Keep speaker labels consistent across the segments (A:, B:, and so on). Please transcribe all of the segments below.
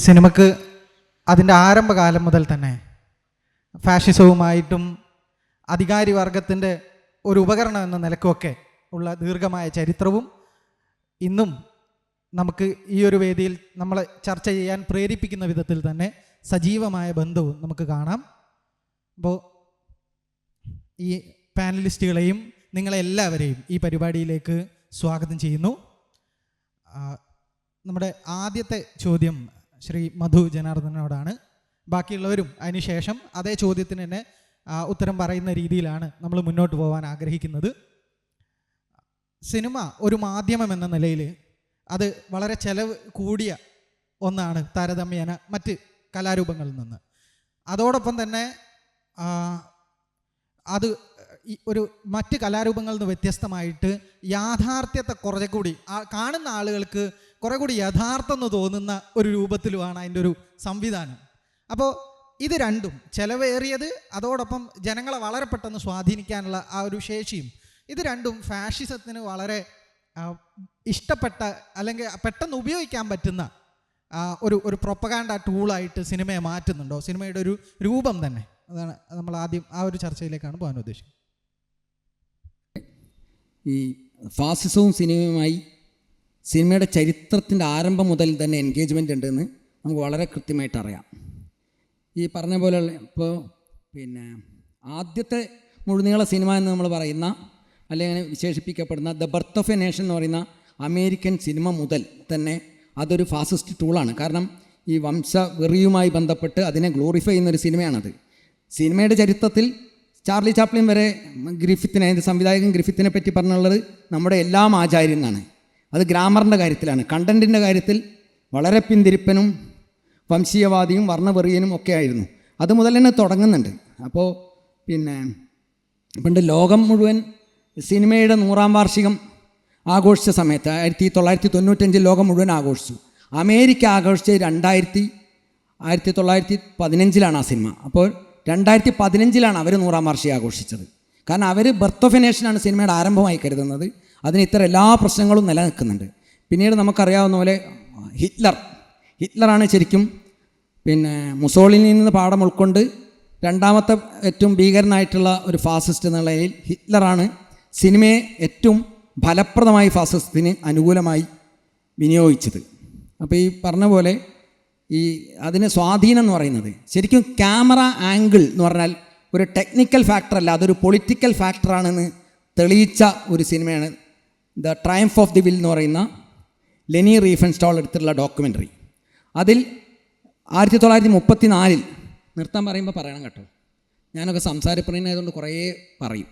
A: സിനിമക്ക് അതിൻ്റെ ആരംഭകാലം മുതൽ തന്നെ ഫാഷിസവുമായിട്ടും അധികാരി വർഗത്തിൻ്റെ ഒരു ഉപകരണം എന്ന നിലക്കുമൊക്കെ ഉള്ള ദീർഘമായ ചരിത്രവും ഇന്നും നമുക്ക് ഈ ഒരു വേദിയിൽ നമ്മളെ ചർച്ച ചെയ്യാൻ പ്രേരിപ്പിക്കുന്ന വിധത്തിൽ തന്നെ സജീവമായ ബന്ധവും നമുക്ക് കാണാം. അപ്പോൾ ഈ പാനലിസ്റ്റുകളെയും നിങ്ങളെല്ലാവരെയും ഈ പരിപാടിയിലേക്ക് സ്വാഗതം ചെയ്യുന്നു. നമ്മുടെ ആദ്യത്തെ ചോദ്യം ശ്രീ മധു ജനാർദ്ദനോടാണ്. ബാക്കിയുള്ളവരും അതിനുശേഷം അതേ ചോദ്യത്തിന് തന്നെ ഉത്തരം പറയുന്ന രീതിയിലാണ് നമ്മൾ മുന്നോട്ട് പോകാൻ ആഗ്രഹിക്കുന്നത്. സിനിമ ഒരു മാധ്യമം എന്ന നിലയിൽ അത് വളരെ ചെലവ് കൂടിയ ഒന്നാണ് താരതമ്യേന മറ്റ് കലാരൂപങ്ങളിൽ നിന്ന്. അതോടൊപ്പം തന്നെ അത് ഒരു മറ്റ് കലാരൂപങ്ങളിൽ നിന്ന് വ്യത്യസ്തമായിട്ട് യാഥാർത്ഥ്യത്തെ കുറേ കൂടി കാണുന്ന ആളുകൾക്ക് കുറേ കൂടി യഥാർത്ഥം എന്ന് തോന്നുന്ന ഒരു രൂപത്തിലുമാണ് അതിൻ്റെ ഒരു സംവിധാനം. അപ്പോൾ ഇത് രണ്ടും ചെലവേറിയത്, അതോടൊപ്പം ജനങ്ങളെ വളരെ പെട്ടെന്ന് സ്വാധീനിക്കാനുള്ള ആ ഒരു ശേഷിയും, ഇത് രണ്ടും ഫാഷിസത്തിന് വളരെ ഇഷ്ടപ്പെട്ട അല്ലെങ്കിൽ പെട്ടെന്ന് ഉപയോഗിക്കാൻ പറ്റുന്ന ഒരു പ്രൊപ്പഗാൻഡ ടൂളായിട്ട് സിനിമയെ മാറ്റുന്നുണ്ടോ? സിനിമയുടെ ഒരു രൂപം തന്നെ, അതാണ് നമ്മൾ ആദ്യം ആ ഒരു ചർച്ചയിലേക്കാണ് പോകാൻ ഉദ്ദേശിക്കുന്നത്.
B: ഈ ഫാസിസവും സിനിമയുമായി സിനിമയുടെ ചരിത്രത്തിൻ്റെ ആരംഭം മുതൽ തന്നെ എൻഗേജ്മെൻ്റ് ഉണ്ടെന്ന് നമുക്ക് വളരെ കൃത്യമായിട്ട് അറിയാം. ഈ പറഞ്ഞ പോലെയുള്ള ഇപ്പോൾ ആദ്യത്തെ മുഴുനീള സിനിമ എന്ന് നമ്മൾ പറയുന്ന അല്ലെങ്കിൽ വിശേഷിപ്പിക്കപ്പെടുന്ന the birth of a nation എന്ന് പറയുന്ന അമേരിക്കൻ സിനിമ മുതൽ തന്നെ അതൊരു ഫാസിസ്റ്റ് ടൂളാണ്. കാരണം ഈ വംശവെറിയുമായി ബന്ധപ്പെട്ട് അതിനെ ഗ്ലോറിഫൈ ചെയ്യുന്നൊരു സിനിമയാണത്. സിനിമയുടെ ചരിത്രത്തിൽ ചാർലി ചാപ്ലിൻ വരെ ഗ്രിഫിത്തിനെ, സംവിധായകൻ ഗ്രിഫിത്തിനെ പറ്റി പറഞ്ഞുള്ളത് നമ്മുടെ എല്ലാം ആചാര്യം എന്നാണ്. അത് ഗ്രാമറിൻ്റെ കാര്യത്തിലാണ്. കണ്ടൻറ്റിൻ്റെ കാര്യത്തിൽ വളരെ പിന്തിരിപ്പനും വംശീയവാദിയും വർണ്ണവെറിയനും ഒക്കെ ആയിരുന്നു. അത് മുതൽ തന്നെ തുടങ്ങുന്നുണ്ട്. അപ്പോൾ പണ്ട് ലോകം മുഴുവൻ സിനിമയുടെ 100-ാം വാർഷികം ആഘോഷിച്ച സമയത്ത് 1995 ലോകം മുഴുവൻ ആഘോഷിച്ചു. അമേരിക്ക ആഘോഷിച്ചത് 1915 ആ സിനിമ. അപ്പോൾ 2015 അവർ 100-ാം വാർഷികം ആഘോഷിച്ചത്. കാരണം അവർ ബർത്ത് ഓഫ് എ നേഷനാണ് സിനിമയുടെ ആരംഭമായി കരുതുന്നത്. അതിന് ഇത്ര എല്ലാ പ്രശ്നങ്ങളും നിലനിൽക്കുന്നുണ്ട്. പിന്നീട് നമുക്കറിയാവുന്ന പോലെ ഹിറ്റ്ലറാണ് ശരിക്കും മുസോളിനിയിൽ നിന്ന് പാഠം ഉൾക്കൊണ്ട് രണ്ടാമത്തെ ഏറ്റവും ഭീകരനായിട്ടുള്ള ഒരു ഫാസിസ്റ്റ് എന്ന നിലയിൽ ഹിറ്റ്ലറാണ് സിനിമയെ ഏറ്റവും ഫലപ്രദമായി ഫാസിസത്തിന് അനുകൂലമായി വിനിയോഗിച്ചത്. അപ്പോൾ ഈ പറഞ്ഞ പോലെ അതിന് സ്വാധീനം എന്ന് പറയുന്നത് ശരിക്കും ക്യാമറ ആംഗിൾ എന്ന് പറഞ്ഞാൽ ഒരു ടെക്നിക്കൽ ഫാക്ടറല്ല, അതൊരു പൊളിറ്റിക്കൽ ഫാക്ടറാണെന്ന് തെളിയിച്ച ഒരു സിനിമയാണ് the triumph of the will എന്ന് പറയുന്ന ലെനി റീഫൻസ്റ്റാൾ എടുത്തിട്ടുള്ള ഡോക്യുമെൻ്ററി. അതിൽ 1934 നിർത്താൻ പറയുമ്പോൾ പറയണം കേട്ടോ, ഞാനൊക്കെ സംസാരപ്രിയനായതുകൊണ്ട് കുറേ പറയും.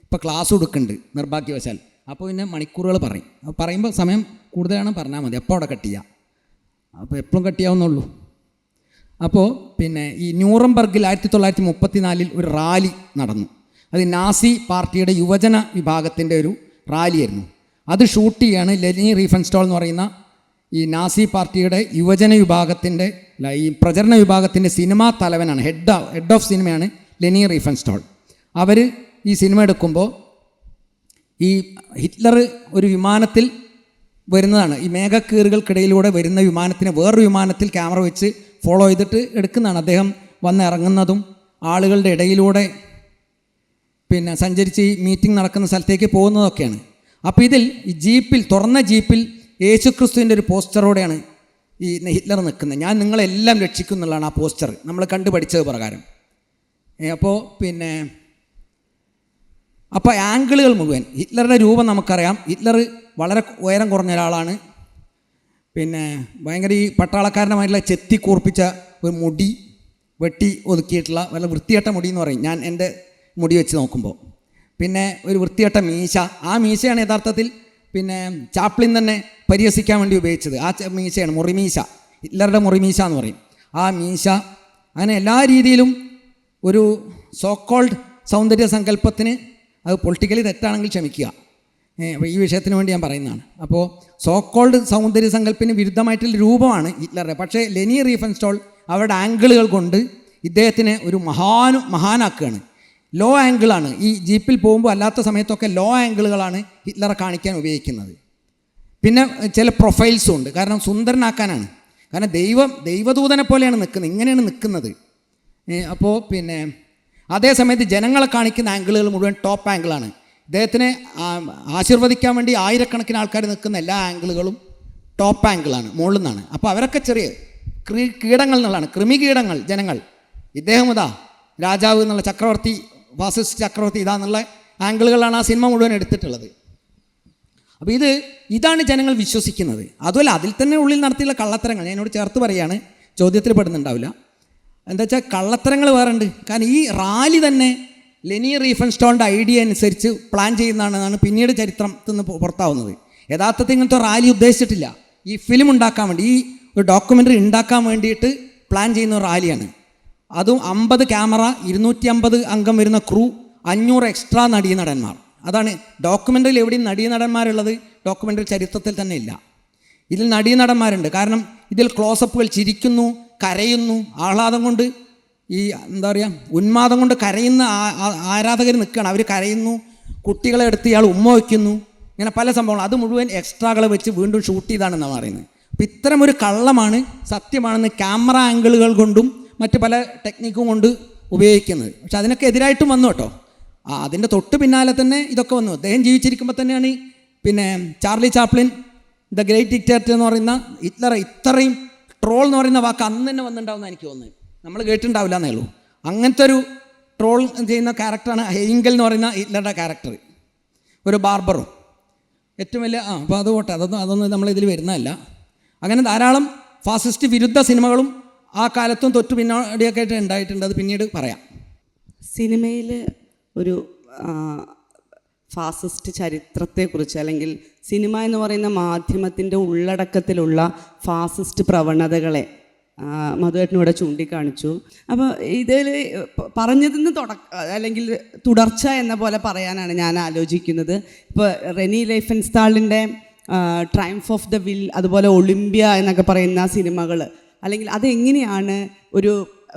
B: ഇപ്പോൾ ക്ലാസ് കൊടുക്കുന്നുണ്ട് നിർഭാഗ്യവശാൽ, അപ്പോൾ പിന്നെ മണിക്കൂറുകൾ പറയും. അപ്പോൾ പറയുമ്പോൾ സമയം കൂടുതലാണ് പറഞ്ഞാൽ മതി, അപ്പോൾ അവിടെ കട്ട് ചെയ്യാം. അപ്പോൾ എപ്പോഴും കട്ട് ചെയ്യാവുന്നുള്ളൂ. അപ്പോൾ ഈ ന്യൂറംബർഗിൽ 1934 ഒരു റാലി നടന്നു. അത് നാസി പാർട്ടിയുടെ യുവജന വിഭാഗത്തിൻ്റെ ഒരു റാലിയായിരുന്നു. അത് ഷൂട്ട് ചെയ്യാണ് ലെനി റീഫൻസ്റ്റാൾ എന്ന് പറയുന്ന ഈ നാസി പാർട്ടിയുടെ യുവജന വിഭാഗത്തിൻ്റെ ഈ പ്രചരണ വിഭാഗത്തിൻ്റെ സിനിമാ തലവനാണ്, ഹെഡ് ഓഫ് സിനിമയാണ് ലെനി റീഫൻസ്റ്റാൾ. അവർ ഈ സിനിമ എടുക്കുമ്പോൾ ഈ ഹിറ്റ്ലർ ഒരു വിമാനത്തിൽ വരുന്നതാണ്. ഈ മേഘക്കീറുകൾക്കിടയിലൂടെ വരുന്ന വിമാനത്തിനെ വേറൊരു വിമാനത്തിൽ ക്യാമറ വെച്ച് ഫോളോ ചെയ്തിട്ട് എടുക്കുന്നതാണ്. അദ്ദേഹം വന്ന് ഇറങ്ങുന്നതും ആളുകളുടെ ഇടയിലൂടെ സഞ്ചരിച്ച് ഈ മീറ്റിംഗ് നടക്കുന്ന സ്ഥലത്തേക്ക് പോകുന്നതൊക്കെയാണ്. അപ്പോൾ ഇതിൽ ഈ ജീപ്പിൽ, തുറന്ന ജീപ്പിൽ യേശുക്രിസ്തുവിൻ്റെ ഒരു പോസ്റ്ററോടെയാണ് ഈ ഹിറ്റ്ലർ നിൽക്കുന്നത്. ഞാൻ നിങ്ങളെല്ലാം രക്ഷിക്കും എന്നുള്ളതാണ് ആ പോസ്റ്റർ നമ്മൾ കണ്ടുപഠിച്ചത് പ്രകാരം. അപ്പോൾ ആംഗിളുകൾ മുഴുവൻ ഹിറ്റ്ലറുടെ രൂപം നമുക്കറിയാം. ഹിറ്റ്ലർ വളരെ ഉയരം കുറഞ്ഞ ഒരാളാണ്. ഭയങ്കര ഈ പട്ടാളക്കാരനുമായിട്ടുള്ള ചെത്തി കൂർപ്പിച്ച ഒരു മുടി, വെട്ടി ഒതുക്കിയിട്ടുള്ള വളരെ വൃത്തികെട്ട മുടി എന്ന് പറയും ഞാൻ എൻ്റെ മുടി വെച്ച് നോക്കുമ്പോൾ. ഒരു വൃത്തികെട്ട മീശ. ആ മീശയാണ് യഥാർത്ഥത്തിൽ ചാപ്ലിൻ തന്നെ പരിഹസിക്കാൻ വേണ്ടി ഉപയോഗിച്ചത്. ആ മീശയാണ് മുറിമീശ, ഹിറ്റ്ലറുടെ മുറിമീശ എന്ന് പറയും. ആ മീശ അങ്ങനെ എല്ലാ രീതിയിലും ഒരു സോക്കോൾഡ് സൗന്ദര്യ സങ്കല്പത്തിന്, അത് പൊളിറ്റിക്കലി തെറ്റാണെങ്കിൽ ക്ഷമിക്കുക, ഈ വിഷയത്തിന് വേണ്ടി ഞാൻ പറയുന്നതാണ്. അപ്പോൾ സോക്കോൾഡ് സൗന്ദര്യ സങ്കല്പത്തിന് വിരുദ്ധമായിട്ടുള്ള രൂപമാണ് ഹിറ്റ്ലറുടെ. പക്ഷേ ലെനി റീഫൻസ്റ്റാൾ അവരുടെ ആംഗിളുകൾ കൊണ്ട് ഇദ്ദേഹത്തിനെ ഒരു മഹാനാക്കുകയാണ്. ലോ ആംഗിളാണ് ഈ ജീപ്പിൽ പോകുമ്പോൾ, അല്ലാത്ത സമയത്തൊക്കെ ലോ ആംഗിളുകളാണ് ഹിറ്റ്ലറെ കാണിക്കാൻ ഉപയോഗിക്കുന്നത്. ചില പ്രൊഫൈൽസും ഉണ്ട്, കാരണം സുന്ദരനാക്കാനാണ്. കാരണം ദൈവദൂതനെ പോലെയാണ് നിൽക്കുന്നത്, ഇങ്ങനെയാണ് നിൽക്കുന്നത്. അപ്പോൾ പിന്നെ അതേ സമയത്ത് ജനങ്ങളെ കാണിക്കുന്ന ആംഗിളുകൾ മുഴുവൻ ടോപ്പ് ആംഗിളാണ്. ഇദ്ദേഹത്തിനെ ആശീർവദിക്കാൻ വേണ്ടി ആയിരക്കണക്കിന് ആൾക്കാർ നിൽക്കുന്ന എല്ലാ ആംഗിളുകളും ടോപ്പ് ആംഗിളാണ്, മുകളിൽ നിന്നാണ്. അപ്പോൾ അവരൊക്കെ ചെറിയ കീടങ്ങൾ എന്നുള്ളതാണ്, കൃമികീടങ്ങൾ ജനങ്ങൾ. ഇദ്ദേഹം ഇതാ രാജാവ് എന്നുള്ള ചക്രവർത്തി, ഫാസിസ്റ്റ് ചക്രവർത്തി ഇതാന്നുള്ള ആംഗിളുകളാണ് ആ സിനിമ മുഴുവൻ എടുത്തിട്ടുള്ളത്. അപ്പോൾ ഇതാണ് ജനങ്ങൾ വിശ്വസിക്കുന്നത്. അതുമല്ല, അതിൽ തന്നെ ഉള്ളിൽ നടത്തിയുള്ള കള്ളത്തരങ്ങൾ ഞാൻ എന്നോട് ചേർത്ത് പറയുകയാണ്, ചോദ്യത്തിൽ പെടുന്നുണ്ടാവില്ല. എന്താ വെച്ചാൽ കള്ളത്തരങ്ങൾ വേറെ ഉണ്ട്. കാരണം ഈ റാലി തന്നെ ലെനി റീഫൻസ്റ്റോളിൻ്റെ ഐഡിയ അനുസരിച്ച് പ്ലാൻ ചെയ്യുന്നതാണെന്നാണ് പിന്നീട് ചരിത്രത്തിൽ നിന്ന് പുറത്താവുന്നത്. യഥാർത്ഥത്തിൽ ഇങ്ങനത്തെ റാലി ഉദ്ദേശിച്ചിട്ടില്ല. ഈ ഫിലിം ഉണ്ടാക്കാൻ വേണ്ടി, ഈ ഒരു ഡോക്യുമെൻ്ററി ഉണ്ടാക്കാൻ വേണ്ടിയിട്ട് പ്ലാൻ ചെയ്യുന്ന ഒരു റാലിയാണ്. അതും 50 ക്യാമറ, 250 അംഗം വരുന്ന ക്രൂ, 500 എക്സ്ട്രാ നടീനടന്മാർ. അതാണ് ഡോക്യുമെൻ്ററിയിൽ എവിടെയും നടീനടന്മാരുള്ളത് ഡോക്യുമെൻ്ററി ചരിത്രത്തിൽ തന്നെ ഇല്ല. ഇതിൽ നടീനടന്മാരുണ്ട്. കാരണം ഇതിൽ ക്ലോസപ്പുകൾ ചിരിക്കുന്നു, കരയുന്നു, ആഹ്ലാദം കൊണ്ട് ഈ എന്താ പറയുക, ഉന്മാദം കൊണ്ട് കരയുന്ന ആരാധകർ നിൽക്കുകയാണ്. അവർ കരയുന്നു, കുട്ടികളെ എടുത്ത് ഇയാൾ ഉമ്മ വയ്ക്കുന്നു, ഇങ്ങനെ പല സംഭവങ്ങൾ. അത് മുഴുവൻ എക്സ്ട്രാകളെ വെച്ച് വീണ്ടും ഷൂട്ട് ചെയ്താണെന്നാണ് പറയുന്നത്. അപ്പോൾ ഇത്തരം ഒരു കള്ളമാണ് സത്യമാണെന്ന് ക്യാമറ ആംഗിളുകൾ കൊണ്ടും മറ്റ് പല ടെക്നിക്കും കൊണ്ട് ഉപയോഗിക്കുന്നത്. പക്ഷെ അതിനൊക്കെ എതിരായിട്ടും വന്നു കേട്ടോ. അതിൻ്റെ തൊട്ട് പിന്നാലെ തന്നെ ഇതൊക്കെ വന്നു. അദ്ദേഹം ജീവിച്ചിരിക്കുമ്പോൾ തന്നെയാണ് പിന്നെ Charlie Chaplin the Great Dictator എന്ന് പറയുന്ന ഹിറ്റ്ലർ, ഇത്രയും ട്രോൾ എന്ന് പറയുന്ന വാക്ക് അന്ന് തന്നെ വന്നിട്ടുണ്ടാവുമെന്ന് എനിക്ക് തോന്നുന്നത്. നമ്മൾ കേട്ടിട്ടുണ്ടാവില്ല എന്നേ ഉള്ളൂ. അങ്ങനത്തെ ഒരു ട്രോൾ ചെയ്യുന്ന ക്യാരക്ടറാണ് ഹെയിങ്കൽ എന്ന് പറയുന്ന ഹിറ്റ്ലറുടെ ക്യാരക്ടർ, ഒരു ബാർബറും. ഏറ്റവും വലിയ അപ്പോൾ അത് പോട്ടെ, അതൊന്നും നമ്മളിതിൽ വരുന്നതല്ല. അങ്ങനെ ധാരാളം ഫാസിസ്റ്റ് വിരുദ്ധ സിനിമകളും ആ കാലത്തും തൊട്ട് പിന്നാടിയൊക്കെ ആയിട്ട് ഉണ്ടായിട്ടുണ്ട്. അത് പിന്നീട് പറയാം.
C: സിനിമയിൽ ഒരു ഫാസിസ്റ്റ് ചരിത്രത്തെക്കുറിച്ച്, അല്ലെങ്കിൽ സിനിമ എന്ന് പറയുന്ന മാധ്യമത്തിൻ്റെ ഉള്ളടക്കത്തിലുള്ള ഫാസിസ്റ്റ് പ്രവണതകളെ മധുവേട്ടനിവിടെ ചൂണ്ടിക്കാണിച്ചു. അപ്പോൾ ഇതിൽ പറഞ്ഞതിന് അല്ലെങ്കിൽ തുടർച്ച എന്ന പോലെ പറയാനാണ് ഞാൻ ആലോചിക്കുന്നത്. ഇപ്പോൾ റെനി റൈഫൻസ്റ്റാളിൻ്റെ ട്രയംഫ് ഓഫ് ദ വിൽ, അതുപോലെ ഒളിമ്പ്യ എന്നൊക്കെ പറയുന്ന സിനിമകൾ, അല്ലെങ്കിൽ അതെങ്ങനെയാണ് ഒരു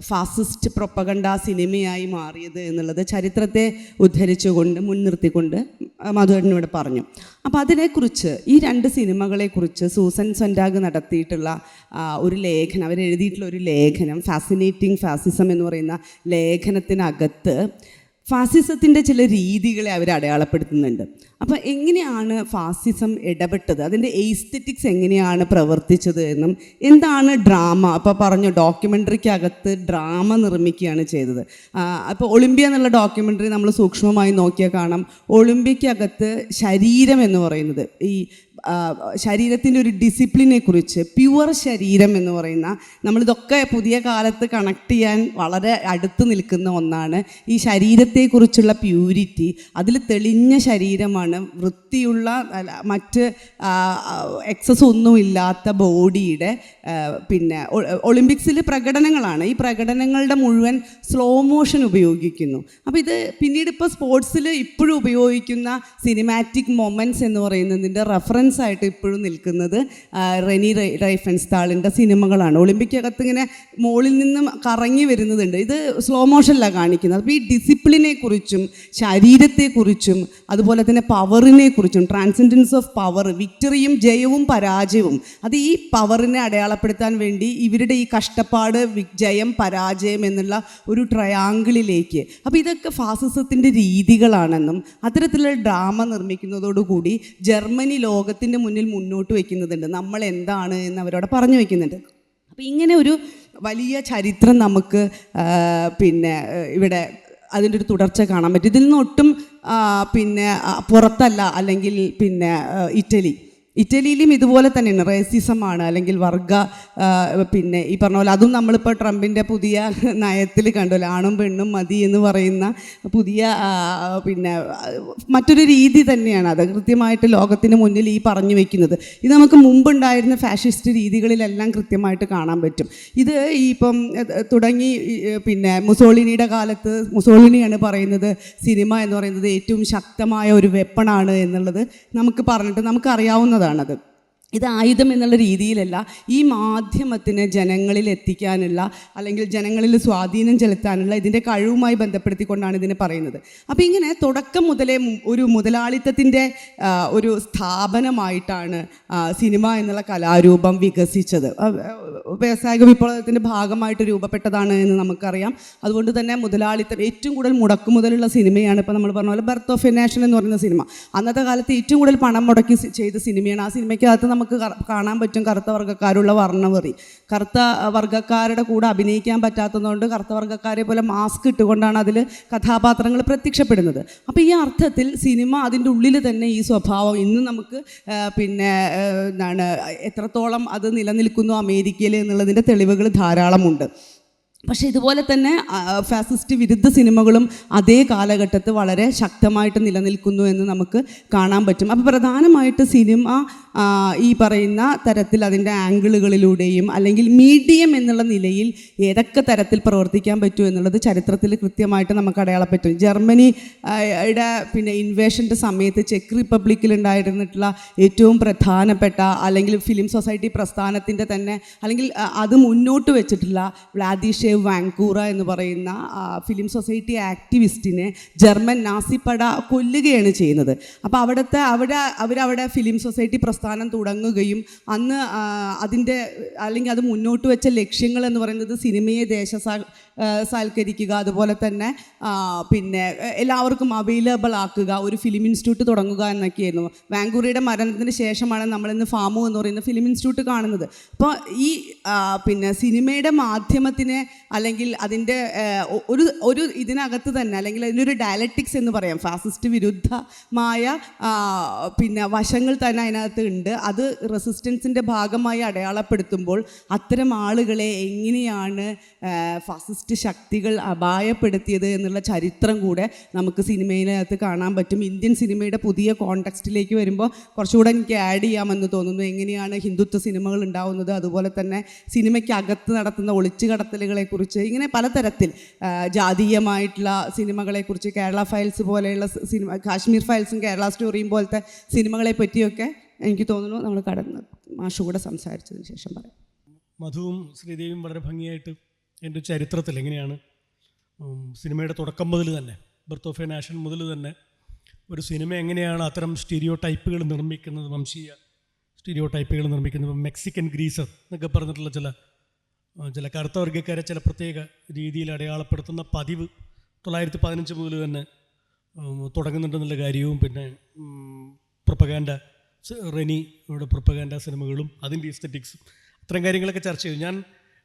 C: ഫാസിസ്റ്റ് പ്രൊപ്പഗണ്ട സിനിമയായി മാറിയത് എന്നുള്ളത് ചരിത്രത്തെ ഉദ്ധരിച്ചുകൊണ്ട് മുൻനിർത്തിക്കൊണ്ട് മധുവേട്ടനിവിടെ പറഞ്ഞു. അപ്പോൾ അതിനെക്കുറിച്ച്, ഈ 2 സിനിമകളെക്കുറിച്ച് സൂസൻ സൊൻറ്റാഗ് നടത്തിയിട്ടുള്ള ഒരു ലേഖനം, അവരെഴുതിയിട്ടുള്ള ഒരു ലേഖനം, ഫാസിനേറ്റിംഗ് ഫാസിസം എന്ന് പറയുന്ന ലേഖനത്തിനകത്ത് ഫാസിസത്തിൻ്റെ ചില രീതികളെ അവർ അടയാളപ്പെടുത്തുന്നുണ്ട്. അപ്പോൾ എങ്ങനെയാണ് ഫാസിസം ഇടപെട്ടത്, അതിൻ്റെ എയ്സ്തെറ്റിക്സ് എങ്ങനെയാണ് പ്രവർത്തിച്ചത് എന്നും, എന്താണ് ഡ്രാമ, അപ്പോൾ പറഞ്ഞു ഡോക്യുമെൻ്ററിക്കകത്ത് ഡ്രാമ നിർമ്മിക്കുകയാണ് ചെയ്തത്. അപ്പോൾ ഒളിമ്പ്യ എന്നുള്ള ഡോക്യുമെൻ്ററി നമ്മൾ സൂക്ഷ്മമായി നോക്കിയാൽ കാണാം, ഒളിമ്പ്യക്കകത്ത് ശരീരം എന്ന് പറയുന്നത്, ഈ ശരീരത്തിൻ്റെ ഒരു ഡിസിപ്ലിനെ കുറിച്ച്, പ്യുവർ ശരീരം എന്ന് പറയുന്ന, നമ്മളിതൊക്കെ പുതിയ കാലത്ത് കണക്ട് ചെയ്യാൻ വളരെ അടുത്ത് നിൽക്കുന്ന ഒന്നാണ് ഈ ശരീരത്തെക്കുറിച്ചുള്ള പ്യൂരിറ്റി. അതിൽ തെളിഞ്ഞ ശരീരമാണ്, വൃത്തിയുള്ള മറ്റ് എക്സസ് ഒന്നുമില്ലാത്ത ബോഡിയുടെ. പിന്നെ ഒളിമ്പിക്സിൽ പ്രകടനങ്ങളാണ്, ഈ പ്രകടനങ്ങളുടെ മുഴുവൻ സ്ലോ മോഷൻ ഉപയോഗിക്കുന്നു. അപ്പോൾ ഇത് പിന്നീട് ഇപ്പോൾ സ്പോർട്സിൽ ഇപ്പോഴും ഉപയോഗിക്കുന്ന സിനിമാറ്റിക് മൊമെൻറ്റ്സ് എന്ന് പറയുന്നതിൻ്റെ റെഫറൻസ് ആയിട്ട് ഇപ്പോഴും നിൽക്കുന്നത് റെനി റൈഫൻസ്റ്റാളിൻ്റെ സിനിമകളാണ്. ഒളിമ്പിക്കകത്ത് ഇങ്ങനെ മുകളിൽ നിന്നും കറങ്ങി വരുന്നതുണ്ട്, ഇത് സ്ലോ മോഷനിലാണ് കാണിക്കുന്നത്. അപ്പോൾ ഈ ഡിസിപ്ലിനെ കുറിച്ചും ശരീരത്തെക്കുറിച്ചും അതുപോലെ തന്നെ പവറിനെ കുറിച്ചും, ട്രാൻസെൻഡൻസ് ഓഫ് പവർ, വിക്ടറിയും ജയവും പരാജയവും, അത് ഈ പവറിനെ അടയാളപ്പെടുത്താൻ വേണ്ടി ഇവരുടെ ഈ കഷ്ടപ്പാട്, ജയം, പരാജയം എന്നുള്ള ഒരു ട്രയാങ്കിളിലേക്ക്. അപ്പോൾ ഇതൊക്കെ ഫാസിസത്തിൻ്റെ രീതികളാണെന്നും അത്തരത്തിലുള്ള ഡ്രാമ നിർമ്മിക്കുന്നതോടുകൂടി ജർമ്മനി ലോകത്തിൻ്റെ മുന്നിൽ മുന്നോട്ട് വയ്ക്കുന്നുണ്ട്, നമ്മൾ എന്താണ് എന്ന് അവരോട് പറഞ്ഞു വയ്ക്കുന്നുണ്ട്. അപ്പോൾ ഇങ്ങനെ ഒരു വലിയ ചരിത്രം നമുക്ക് പിന്നെ ഇവിടെ അതിൻ്റെ ഒരു തുടർച്ച കാണാൻ പറ്റും. ഇതിൽ നിന്ന് ഒട്ടും പിന്നെ പുറത്തല്ല. അല്ലെങ്കിൽ പിന്നെ ഇറ്റലിയിലും ഇതുപോലെ തന്നെയാണ്, റേസിസമാണ്, അല്ലെങ്കിൽ വർഗ, പിന്നെ ഈ പറഞ്ഞ പോലെ അതും നമ്മളിപ്പോൾ ട്രംപിൻ്റെ പുതിയ നയത്തിൽ കണ്ടല്ലോ, ആണും പെണ്ണും മതി എന്ന് പറയുന്ന പുതിയ പിന്നെ മറ്റൊരു രീതി തന്നെയാണ് അത് കൃത്യമായിട്ട് ലോകത്തിന് മുന്നിൽ ഈ പറഞ്ഞു വയ്ക്കുന്നത്. ഇത് നമുക്ക് മുമ്പുണ്ടായിരുന്ന ഫാഷിസ്റ്റ് രീതികളിലെല്ലാം കൃത്യമായിട്ട് കാണാൻ പറ്റും. ഇത് ഈ ഇപ്പം തുടങ്ങി പിന്നെ മുസോളിനിയുടെ കാലത്ത് മുസോളിനിയാണ് പറയുന്നത് സിനിമ എന്ന് പറയുന്നത് ഏറ്റവും ശക്തമായ ഒരു വെപ്പണാണ് എന്നുള്ളത് നമുക്ക് പറഞ്ഞിട്ട് നമുക്കറിയാവുന്നതാണത്. ഇത് ആയുധം എന്നുള്ള രീതിയിലല്ല, ഈ മാധ്യമത്തിന് ജനങ്ങളിൽ എത്തിക്കാനുള്ള അല്ലെങ്കിൽ ജനങ്ങളിൽ സ്വാധീനം ചെലുത്താനുള്ള ഇതിൻ്റെ കഴിവുമായി ബന്ധപ്പെടുത്തിക്കൊണ്ടാണ് ഇതിനെ പറയുന്നത്. അപ്പോൾ ഇങ്ങനെ തുടക്കം മുതലേ ഒരു മുതലാളിത്തത്തിൻ്റെ ഒരു സ്ഥാപനമായിട്ടാണ് സിനിമ എന്നുള്ള കലാരൂപം വികസിച്ചത്. വ്യാവസായിക വിപ്ലവത്തിൻ്റെ ഭാഗമായിട്ട് രൂപപ്പെട്ടതാണ് എന്ന് നമുക്കറിയാം. അതുകൊണ്ട് തന്നെ മുതലാളിത്തം ഏറ്റവും കൂടുതൽ മുടക്കുമുതലുള്ള സിനിമയാണ്. ഇപ്പോൾ നമ്മൾ പറഞ്ഞ പോലെ ബർത്ത് ഓഫ് എ നേഷൻ എന്ന് പറയുന്ന സിനിമ അന്നത്തെ കാലത്ത് ഏറ്റവും കൂടുതൽ പണം മുടക്കി ചെയ്ത സിനിമയാണ്. ആ സിനിമയ്ക്കകത്ത് നമുക്ക് കാണാൻ പറ്റും കറുത്ത വർഗ്ഗക്കാരുള്ള വർണ്ണവെറി. കറുത്ത വർഗ്ഗക്കാരുടെ കൂടെ അഭിനയിക്കാൻ പറ്റാത്തതുകൊണ്ട് കറുത്ത വർഗ്ഗക്കാരെ പോലെ മാസ്ക് ഇട്ടുകൊണ്ടാണ് അതിൽ കഥാപാത്രങ്ങൾ പ്രത്യക്ഷപ്പെടുന്നത്. അപ്പോൾ ഈ അർത്ഥത്തിൽ സിനിമ അതിൻ്റെ ഉള്ളിൽ തന്നെ ഈ സ്വഭാവം ഇന്ന് നമുക്ക് എന്താണ് എത്രത്തോളം അത് നിലനിൽക്കുന്നു അമേരിക്കയിൽ എന്നുള്ളതിൻ്റെ തെളിവുകൾ ധാരാളമുണ്ട്. പക്ഷേ ഇതുപോലെ തന്നെ ഫാസിസ്റ്റ് വിരുദ്ധ സിനിമകളും അതേ കാലഘട്ടത്തിൽ വളരെ ശക്തമായിട്ട് നിലനിൽക്കുന്നു എന്ന് നമുക്ക് കാണാൻ പറ്റും. അപ്പോൾ പ്രധാനമായിട്ട് സിനിമ ഈ പറയുന്ന തരത്തിൽ അതിൻ്റെ ആംഗിളുകളിലൂടെയും അല്ലെങ്കിൽ മീഡിയം എന്നുള്ള നിലയിൽ ഏതൊക്കെ തരത്തിൽ പ്രവർത്തിക്കാൻ പറ്റും എന്നുള്ളത് ചരിത്രത്തിൽ കൃത്യമായിട്ട് നമുക്ക് അടയാളപ്പെട്ടു. ജർമ്മനിയുടെ ഇൻവേഷൻ്റെ സമയത്ത് ചെക്ക് റിപ്പബ്ലിക്കിൽ ഉണ്ടായിരുന്നിട്ടുള്ള ഏറ്റവും പ്രധാനപ്പെട്ട അല്ലെങ്കിൽ ഫിലിം സൊസൈറ്റി പ്രസ്ഥാനത്തിൻ്റെ തന്നെ അല്ലെങ്കിൽ അത് മുന്നോട്ട് വെച്ചിട്ടുള്ള വ്ളാദിഷേവ് വാങ്കൂറ എന്ന് പറയുന്ന ഫിലിം സൊസൈറ്റി ആക്ടിവിസ്റ്റിനെ ജർമ്മൻ നാസിപ്പട കൊല്ലുകയാണ് ചെയ്യുന്നത്. അപ്പോൾ അവരവിടെ ഫിലിം സൊസൈറ്റി പ്രസ്ഥാനം തുടങ്ങുകയും അന്ന് അതിൻ്റെ അല്ലെങ്കിൽ അത് മുന്നോട്ട് വെച്ച ലക്ഷ്യങ്ങൾ എന്ന് പറയുന്നത് സിനിമയെ സാൽക്കരിക്കുക, അതുപോലെ തന്നെ എല്ലാവർക്കും അവൈലബിൾ ആക്കുക, ഒരു ഫിലിം ഇൻസ്റ്റിറ്റ്യൂട്ട് തുടങ്ങുക എന്നൊക്കെയായിരുന്നു. വാങ്കൂറയുടെ മരണത്തിന് ശേഷമാണ് നമ്മളിന്ന് ഫാമു എന്ന് പറയുന്ന ഫിലിം ഇൻസ്റ്റിറ്റ്യൂട്ട് കാണുന്നത്. അപ്പോൾ ഈ സിനിമയുടെ മാധ്യമത്തിനെ അല്ലെങ്കിൽ അതിൻ്റെ ഒരു ഇതിനകത്ത് തന്നെ അല്ലെങ്കിൽ അതിനൊരു ഡയലക്റ്റിക്സ് എന്ന് പറയാം, ഫാസിസ്റ്റ് വിരുദ്ധമായ വശങ്ങൾ തന്നെ അതിനകത്ത് ഉണ്ട്. അത് റെസിസ്റ്റൻസിൻ്റെ ഭാഗമായി അടയാളപ്പെടുത്തുമ്പോൾ അത്തരം ആളുകളെ എങ്ങനെയാണ് ഫാസിസ്റ്റ് ശക്തികൾ അപായപ്പെടുത്തിയത് എന്നുള്ള ചരിത്രം കൂടെ നമുക്ക് സിനിമയിനകത്ത് കാണാൻ പറ്റും. ഇന്ത്യൻ സിനിമയുടെ പുതിയ കോണ്ടെക്സ്റ്റിലേക്ക് വരുമ്പോൾ കുറച്ചുകൂടെ എനിക്ക് ആഡ് ചെയ്യാമെന്ന് തോന്നുന്നു. എങ്ങനെയാണ് ഹിന്ദുത്വ സിനിമകൾ ഉണ്ടാവുന്നത്, അതുപോലെ തന്നെ സിനിമയ്ക്കകത്ത് നടത്തുന്ന ഒളിച്ചുകടത്തലുകളെക്കുറിച്ച്, ഇങ്ങനെ പലതരത്തിൽ ജാതീയമായിട്ടുള്ള സിനിമകളെക്കുറിച്ച് കേരള ഫയൽസ് പോലെയുള്ള സിനിമ, കാശ്മീർ ഫയൽസും കേരള സ്റ്റോറിയും പോലത്തെ സിനിമകളെ പറ്റിയൊക്കെ എനിക്ക് തോന്നുന്നു നമ്മൾ മാഷ് കൂടെ സംസാരിച്ചതിന് ശേഷം പറയാം.
D: മധുവും ശ്രീദേവിയും വളരെ ഭംഗിയായിട്ട് എൻ്റെ ചരിത്രത്തിൽ എങ്ങനെയാണ് സിനിമയുടെ തുടക്കം മുതൽ തന്നെ ബർത്ത് ഓഫ് എ നേഷൻ മുതൽ തന്നെ ഒരു സിനിമ എങ്ങനെയാണ് അത്തരം സ്റ്റീരിയോ ടൈപ്പുകൾ നിർമ്മിക്കുന്നത്, വംശീയ സ്റ്റീരിയോ ടൈപ്പുകൾ നിർമ്മിക്കുന്നത്. മെക്സിക്കൻ ഗ്രീസർ എന്നൊക്കെ പറഞ്ഞിട്ടുള്ള ചില കറുത്ത വർഗ്ഗക്കാരെ ചില പ്രത്യേക രീതിയിൽ അടയാളപ്പെടുത്തുന്ന പതിവ് 1915 മുതൽ തന്നെ തുടങ്ങുന്നുണ്ടെന്നുള്ള കാര്യവും പ്രൊപ്പഗാൻഡ റെനിയുടെ പ്രൊപ്പഗാൻഡ സിനിമകളും അതിൻ്റെ ഇസ്തറ്റിക്സും അത്തരം കാര്യങ്ങളൊക്കെ ചർച്ച ചെയ്തു. ഞാൻ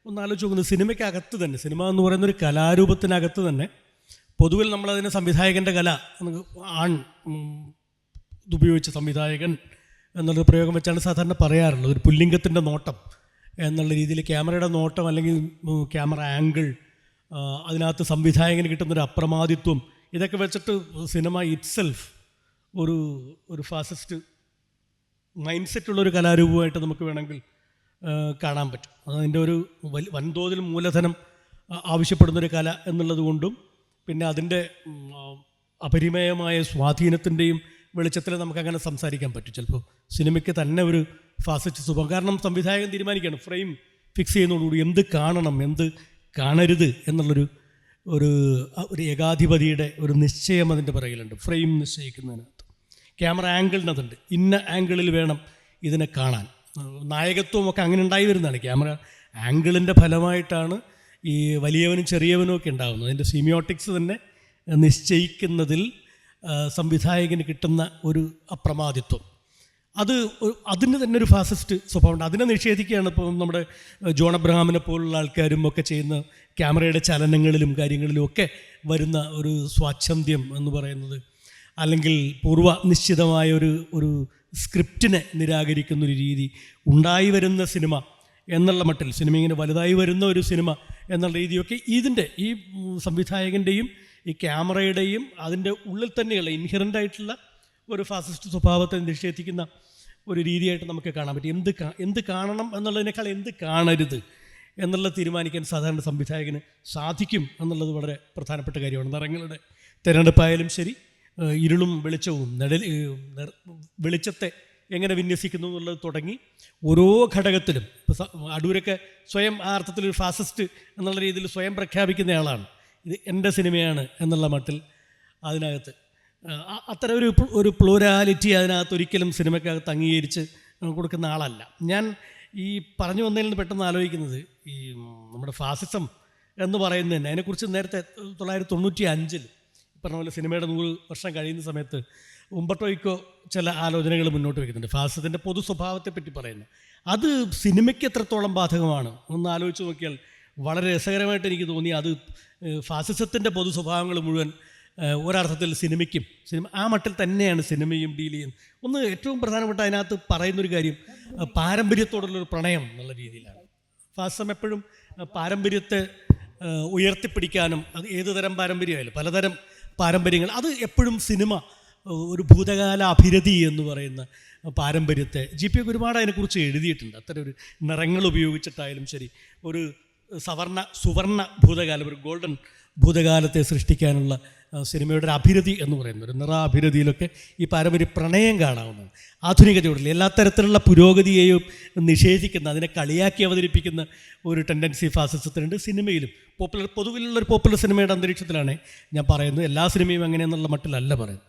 D: ഒന്ന് ആലോചിച്ച് നോക്കുന്നത് സിനിമയ്ക്കകത്ത് തന്നെ, സിനിമ എന്ന് പറയുന്നൊരു കലാരൂപത്തിനകത്ത് തന്നെ പൊതുവിൽ നമ്മളതിനെ സംവിധായകൻ്റെ കല ഇതുപയോഗിച്ച സംവിധായകൻ എന്നുള്ളൊരു പ്രയോഗം വെച്ചാണ് സാധാരണ പറയാറുള്ളത്. ഒരു പുല്ലിംഗത്തിൻ്റെ നോട്ടം എന്നുള്ള രീതിയിൽ ക്യാമറയുടെ നോട്ടം അല്ലെങ്കിൽ ക്യാമറ ആംഗിൾ, അതിനകത്ത് സംവിധായകന് കിട്ടുന്നൊരു അപ്രമാദിത്വം, ഇതൊക്കെ വെച്ചിട്ട് സിനിമ ഇറ്റ്സെൽഫ് ഒരു ഫാസിസ്റ്റ് മൈൻഡ് സെറ്റുള്ളൊരു കലാരൂപമായിട്ട് നമുക്ക് വേണമെങ്കിൽ കാണാൻ പറ്റും. അതിൻ്റെ ഒരു വൻതോതിൽ മൂലധനം ആവശ്യപ്പെടുന്നൊരു കല എന്നുള്ളത് കൊണ്ടും അതിൻ്റെ അപരിമയമായ സ്വാധീനത്തിൻ്റെയും വെളിച്ചത്തിൽ നമുക്കങ്ങനെ സംസാരിക്കാൻ പറ്റും. ചിലപ്പോൾ സിനിമയ്ക്ക് തന്നെ ഒരു ഫാസിസ്റ്റ് സ്വഭാവം, കാരണം സംവിധായകൻ തീരുമാനിക്കുകയാണ്, ഫ്രെയിം ഫിക്സ് ചെയ്യുന്നതോടുകൂടി എന്ത് കാണണം എന്ത് കാണരുത് എന്നുള്ളൊരു ഒരു ഏകാധിപതിയുടെ ഒരു നിശ്ചയം അതിൻ്റെ പിറകിലുണ്ട്. ഫ്രെയിം നിശ്ചയിക്കുന്നതിനകത്ത് ക്യാമറ ആംഗിളിനതുണ്ട്, ഇന്ന ആംഗിളിൽ വേണം ഇതിനെ കാണാൻ. നായകത്വമൊക്കെ അങ്ങനെ ഉണ്ടായി വരുന്നതാണ്. ക്യാമറ ആംഗിളിൻ്റെ ഫലമായിട്ടാണ് ഈ വലിയവനും ചെറിയവനും ഒക്കെ ഉണ്ടാകുന്നത്. അതിൻ്റെ സീമിയോട്ടിക്സ് തന്നെ നിശ്ചയിക്കുന്നതിൽ സംവിധായകന് കിട്ടുന്ന ഒരു അപ്രമാദിത്വം, അതിന് തന്നെ ഒരു ഫാസിസ്റ്റ് സ്വഭാവമുണ്ട്. അതിനെ നിഷേധിക്കുകയാണ് ഇപ്പം നമ്മുടെ ജോൺ അബ്രഹാമിനെ പോലുള്ള ആൾക്കാരും ഒക്കെ ചെയ്യുന്ന ക്യാമറയുടെ ചലനങ്ങളിലും കാര്യങ്ങളിലും ഒക്കെ വരുന്ന ഒരു സ്വാച്ഛന്ദ്യം എന്ന് പറയുന്നത്, അല്ലെങ്കിൽ പൂർവ്വ നിശ്ചിതമായ ഒരു സ്ക്രിപ്റ്റിനെ നിരാകരിക്കുന്നൊരു രീതി ഉണ്ടായി വരുന്ന സിനിമ എന്നുള്ള മട്ടിൽ, സിനിമ ഇങ്ങനെ വലുതായി വരുന്ന ഒരു സിനിമ എന്നുള്ള രീതിയൊക്കെ ഈ സംവിധായകൻ്റെയും ഈ ക്യാമറയുടെയും അതിൻ്റെ ഉള്ളിൽ തന്നെയുള്ള ഇൻഹെറൻ്റായിട്ടുള്ള ഒരു ഫാസിസ്റ്റ് സ്വഭാവത്തെ നിഷേധിക്കുന്ന ഒരു രീതിയായിട്ട് നമുക്ക് കാണാൻ പറ്റും. എന്ത് കാണണം എന്നുള്ളതിനേക്കാൾ എന്ത് കാണരുത് എന്നുള്ളത് തീരുമാനിക്കാൻ സാധാരണ സംവിധായകന് സാധിക്കും എന്നുള്ളത് വളരെ പ്രധാനപ്പെട്ട കാര്യമാണ്. നിറങ്ങളുടെ തിരഞ്ഞെടുപ്പായാലും ശരി, ഇരുളും വെളിച്ചവും വെളിച്ചത്തെ എങ്ങനെ വിന്യസിക്കുന്നു എന്നുള്ളത് തുടങ്ങി ഓരോ ഘടകത്തിലും ഇപ്പോൾ അടൂരൊക്കെ സ്വയം ആ അർത്ഥത്തിലൊരു ഫാസിസ്റ്റ് എന്നുള്ള രീതിയിൽ സ്വയം പ്രഖ്യാപിക്കുന്നയാളാണ്. ഇത് എൻ്റെ സിനിമയാണ് എന്നുള്ള മട്ടിൽ അതിനകത്ത് അത്തരം ഒരു പ്ലൂരാലിറ്റി അതിനകത്ത് ഒരിക്കലും സിനിമയ്ക്കകത്ത് അംഗീകരിച്ച് കൊടുക്കുന്ന ആളല്ല. ഞാൻ ഈ പറഞ്ഞു വന്നതിൽ നിന്ന് പെട്ടെന്ന് ആലോചിക്കുന്നത് ഈ നമ്മുടെ ഫാസിസം എന്ന് പറയുന്നതിന് അതിനെക്കുറിച്ച് നേരത്തെ 1995 പറഞ്ഞ പോലെ സിനിമയുടെ 100 വർഷം കഴിയുന്ന സമയത്ത് ഉംബർട്ടോ ഇക്കോ ചില ആലോചനകൾ മുന്നോട്ട് വയ്ക്കുന്നുണ്ട്. ഫാസിസത്തിൻ്റെ പൊതു സ്വഭാവത്തെപ്പറ്റി പറയുന്നു. അത് സിനിമയ്ക്ക് എത്രത്തോളം ബാധകമാണ് ഒന്ന് ആലോചിച്ച് നോക്കിയാൽ വളരെ രസകരമായിട്ട് എനിക്ക് തോന്നി. അത് ഫാസിസത്തിൻ്റെ പൊതു സ്വഭാവങ്ങൾ മുഴുവൻ ഒരർത്ഥത്തിൽ സിനിമയ്ക്കും ആ മട്ടിൽ തന്നെയാണ് സിനിമയും ഡീൽ ചെയ്യുന്നത്. ഒന്ന് ഏറ്റവും പ്രധാനപ്പെട്ട അതിനകത്ത് പറയുന്നൊരു കാര്യം പാരമ്പര്യത്തോടുള്ളൊരു പ്രണയം എന്നുള്ള രീതിയിലാണ്. ഫാസിസം എപ്പോഴും പാരമ്പര്യത്തെ ഉയർത്തിപ്പിടിക്കാനും, അത് ഏതുതരം പാരമ്പര്യമായാലും പലതരം പാരമ്പര്യങ്ങൾ, അത് എപ്പോഴും സിനിമ ഒരു ഭൂതകാല അഭിരതി എന്ന് പറയുന്ന പാരമ്പര്യത്തെ GP ഒരുപാട് അതിനെക്കുറിച്ച് എഴുതിയിട്ടുണ്ട്. അത്തരം ഒരു നിറങ്ങൾ ഉപയോഗിച്ചിട്ടായാലും ശരി, ഒരു സുവർണ ഭൂതകാലം, ഒരു ഗോൾഡൻ ഭൂതകാലത്തെ സൃഷ്ടിക്കാനുള്ള സിനിമയുടെ ഒരു അഭിരതി എന്ന് പറയുന്നത്, ഒരു നിറാഭിരതിയിലൊക്കെ ഈ പാരമ്പര്യ പ്രണയം കാണാവുന്നതാണ്. ആധുനികതയോടുള്ള എല്ലാ തരത്തിലുള്ള പുരോഗതിയെയും നിഷേധിക്കുന്ന, അതിനെ കളിയാക്കി അവതരിപ്പിക്കുന്ന ഒരു ടെൻഡൻസി ഫാസിസത്തിനുണ്ട് സിനിമയിലും. പൊതുവിലുള്ളൊരു പോപ്പുലർ സിനിമയുടെ അന്തരീക്ഷത്തിലാണ് ഞാൻ പറയുന്നത്. എല്ലാ സിനിമയും അങ്ങനെയെന്നുള്ള മട്ടിലല്ല പറയുന്നത്.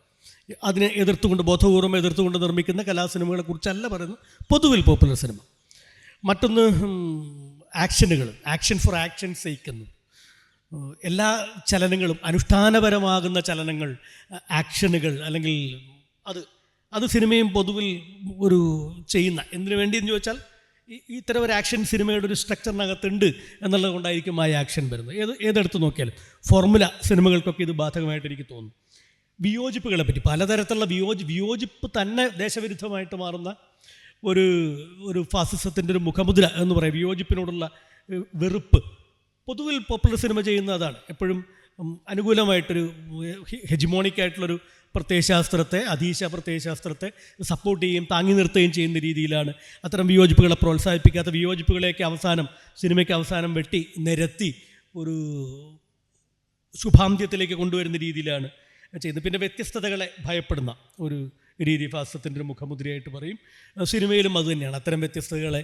D: അതിനെ എതിർത്തുകൊണ്ട്, ബോധപൂർവം എതിർത്തുകൊണ്ട് നിർമ്മിക്കുന്ന കലാസിനിമകളെ കുറിച്ചല്ല പറയുന്നത്, പൊതുവിൽ പോപ്പുലർ സിനിമ. മറ്റൊന്ന് ആക്ഷനുകൾ, ആക്ഷൻ ഫോർ ആക്ഷൻ സേക്കുന്നു. എല്ലാ ചലനങ്ങളും അനുഷ്ഠാനപരമാകുന്ന ചലനങ്ങൾ, ആക്ഷനുകൾ, അല്ലെങ്കിൽ അത് സിനിമയും പൊതുവിൽ ഒരു ചെയ്യുന്ന എന്തിനു വേണ്ടിയെന്ന് ചോദിച്ചാൽ ഇത്തരം ഒരു ആക്ഷൻ സിനിമയുടെ ഒരു സ്ട്രക്ചറിനകത്തുണ്ട് എന്നുള്ളത് കൊണ്ടായിരിക്കും ആ ആക്ഷൻ വരുന്നത്. ഏതെടുത്ത് നോക്കിയാലും ഫോർമുല സിനിമകൾക്കൊക്കെ ഇത് ബാധകമായിട്ട് എനിക്ക് തോന്നുന്നു. വിയോജിപ്പുകളെ പറ്റി, പലതരത്തിലുള്ള വിയോജിപ്പ് തന്നെ ദേശവിരുദ്ധമായിട്ട് മാറുന്ന ഒരു ഫാസിസത്തിൻ്റെ ഒരു മുഖമുദ്ര എന്ന് പറയും. വിയോജിപ്പിനോടുള്ള വെറുപ്പ് പൊതുവിൽ പോപ്പുലർ സിനിമ ചെയ്യുന്ന അതാണ്. എപ്പോഴും അനുകൂലമായിട്ടൊരു ഹെജിമോണിക്കായിട്ടുള്ളൊരു പ്രത്യയശാസ്ത്രത്തെ, അധീശ പ്രത്യയശാസ്ത്രത്തെ സപ്പോർട്ട് ചെയ്യുകയും താങ്ങി നിർത്തുകയും ചെയ്യുന്ന രീതിയിലാണ്. അത്തരം വിയോജിപ്പുകളെ പ്രോത്സാഹിപ്പിക്കാത്ത വിയോജിപ്പുകളെയൊക്കെ സിനിമയ്ക്ക് അവസാനം വെട്ടി നിരത്തി ഒരു ശുഭാന്ത്യത്തിലേക്ക് കൊണ്ടുവരുന്ന രീതിയിലാണ് ചെയ്യുന്നത്. പിന്നെ വ്യത്യസ്തതകളെ ഭയപ്പെടുന്ന ഒരു രീതി ഫാസിസത്തിൻ്റെ ഒരു മുഖമുദ്രയായിട്ട് പറയും. സിനിമയിലും അതുതന്നെയാണ്. അത്തരം വ്യത്യസ്തതകളെ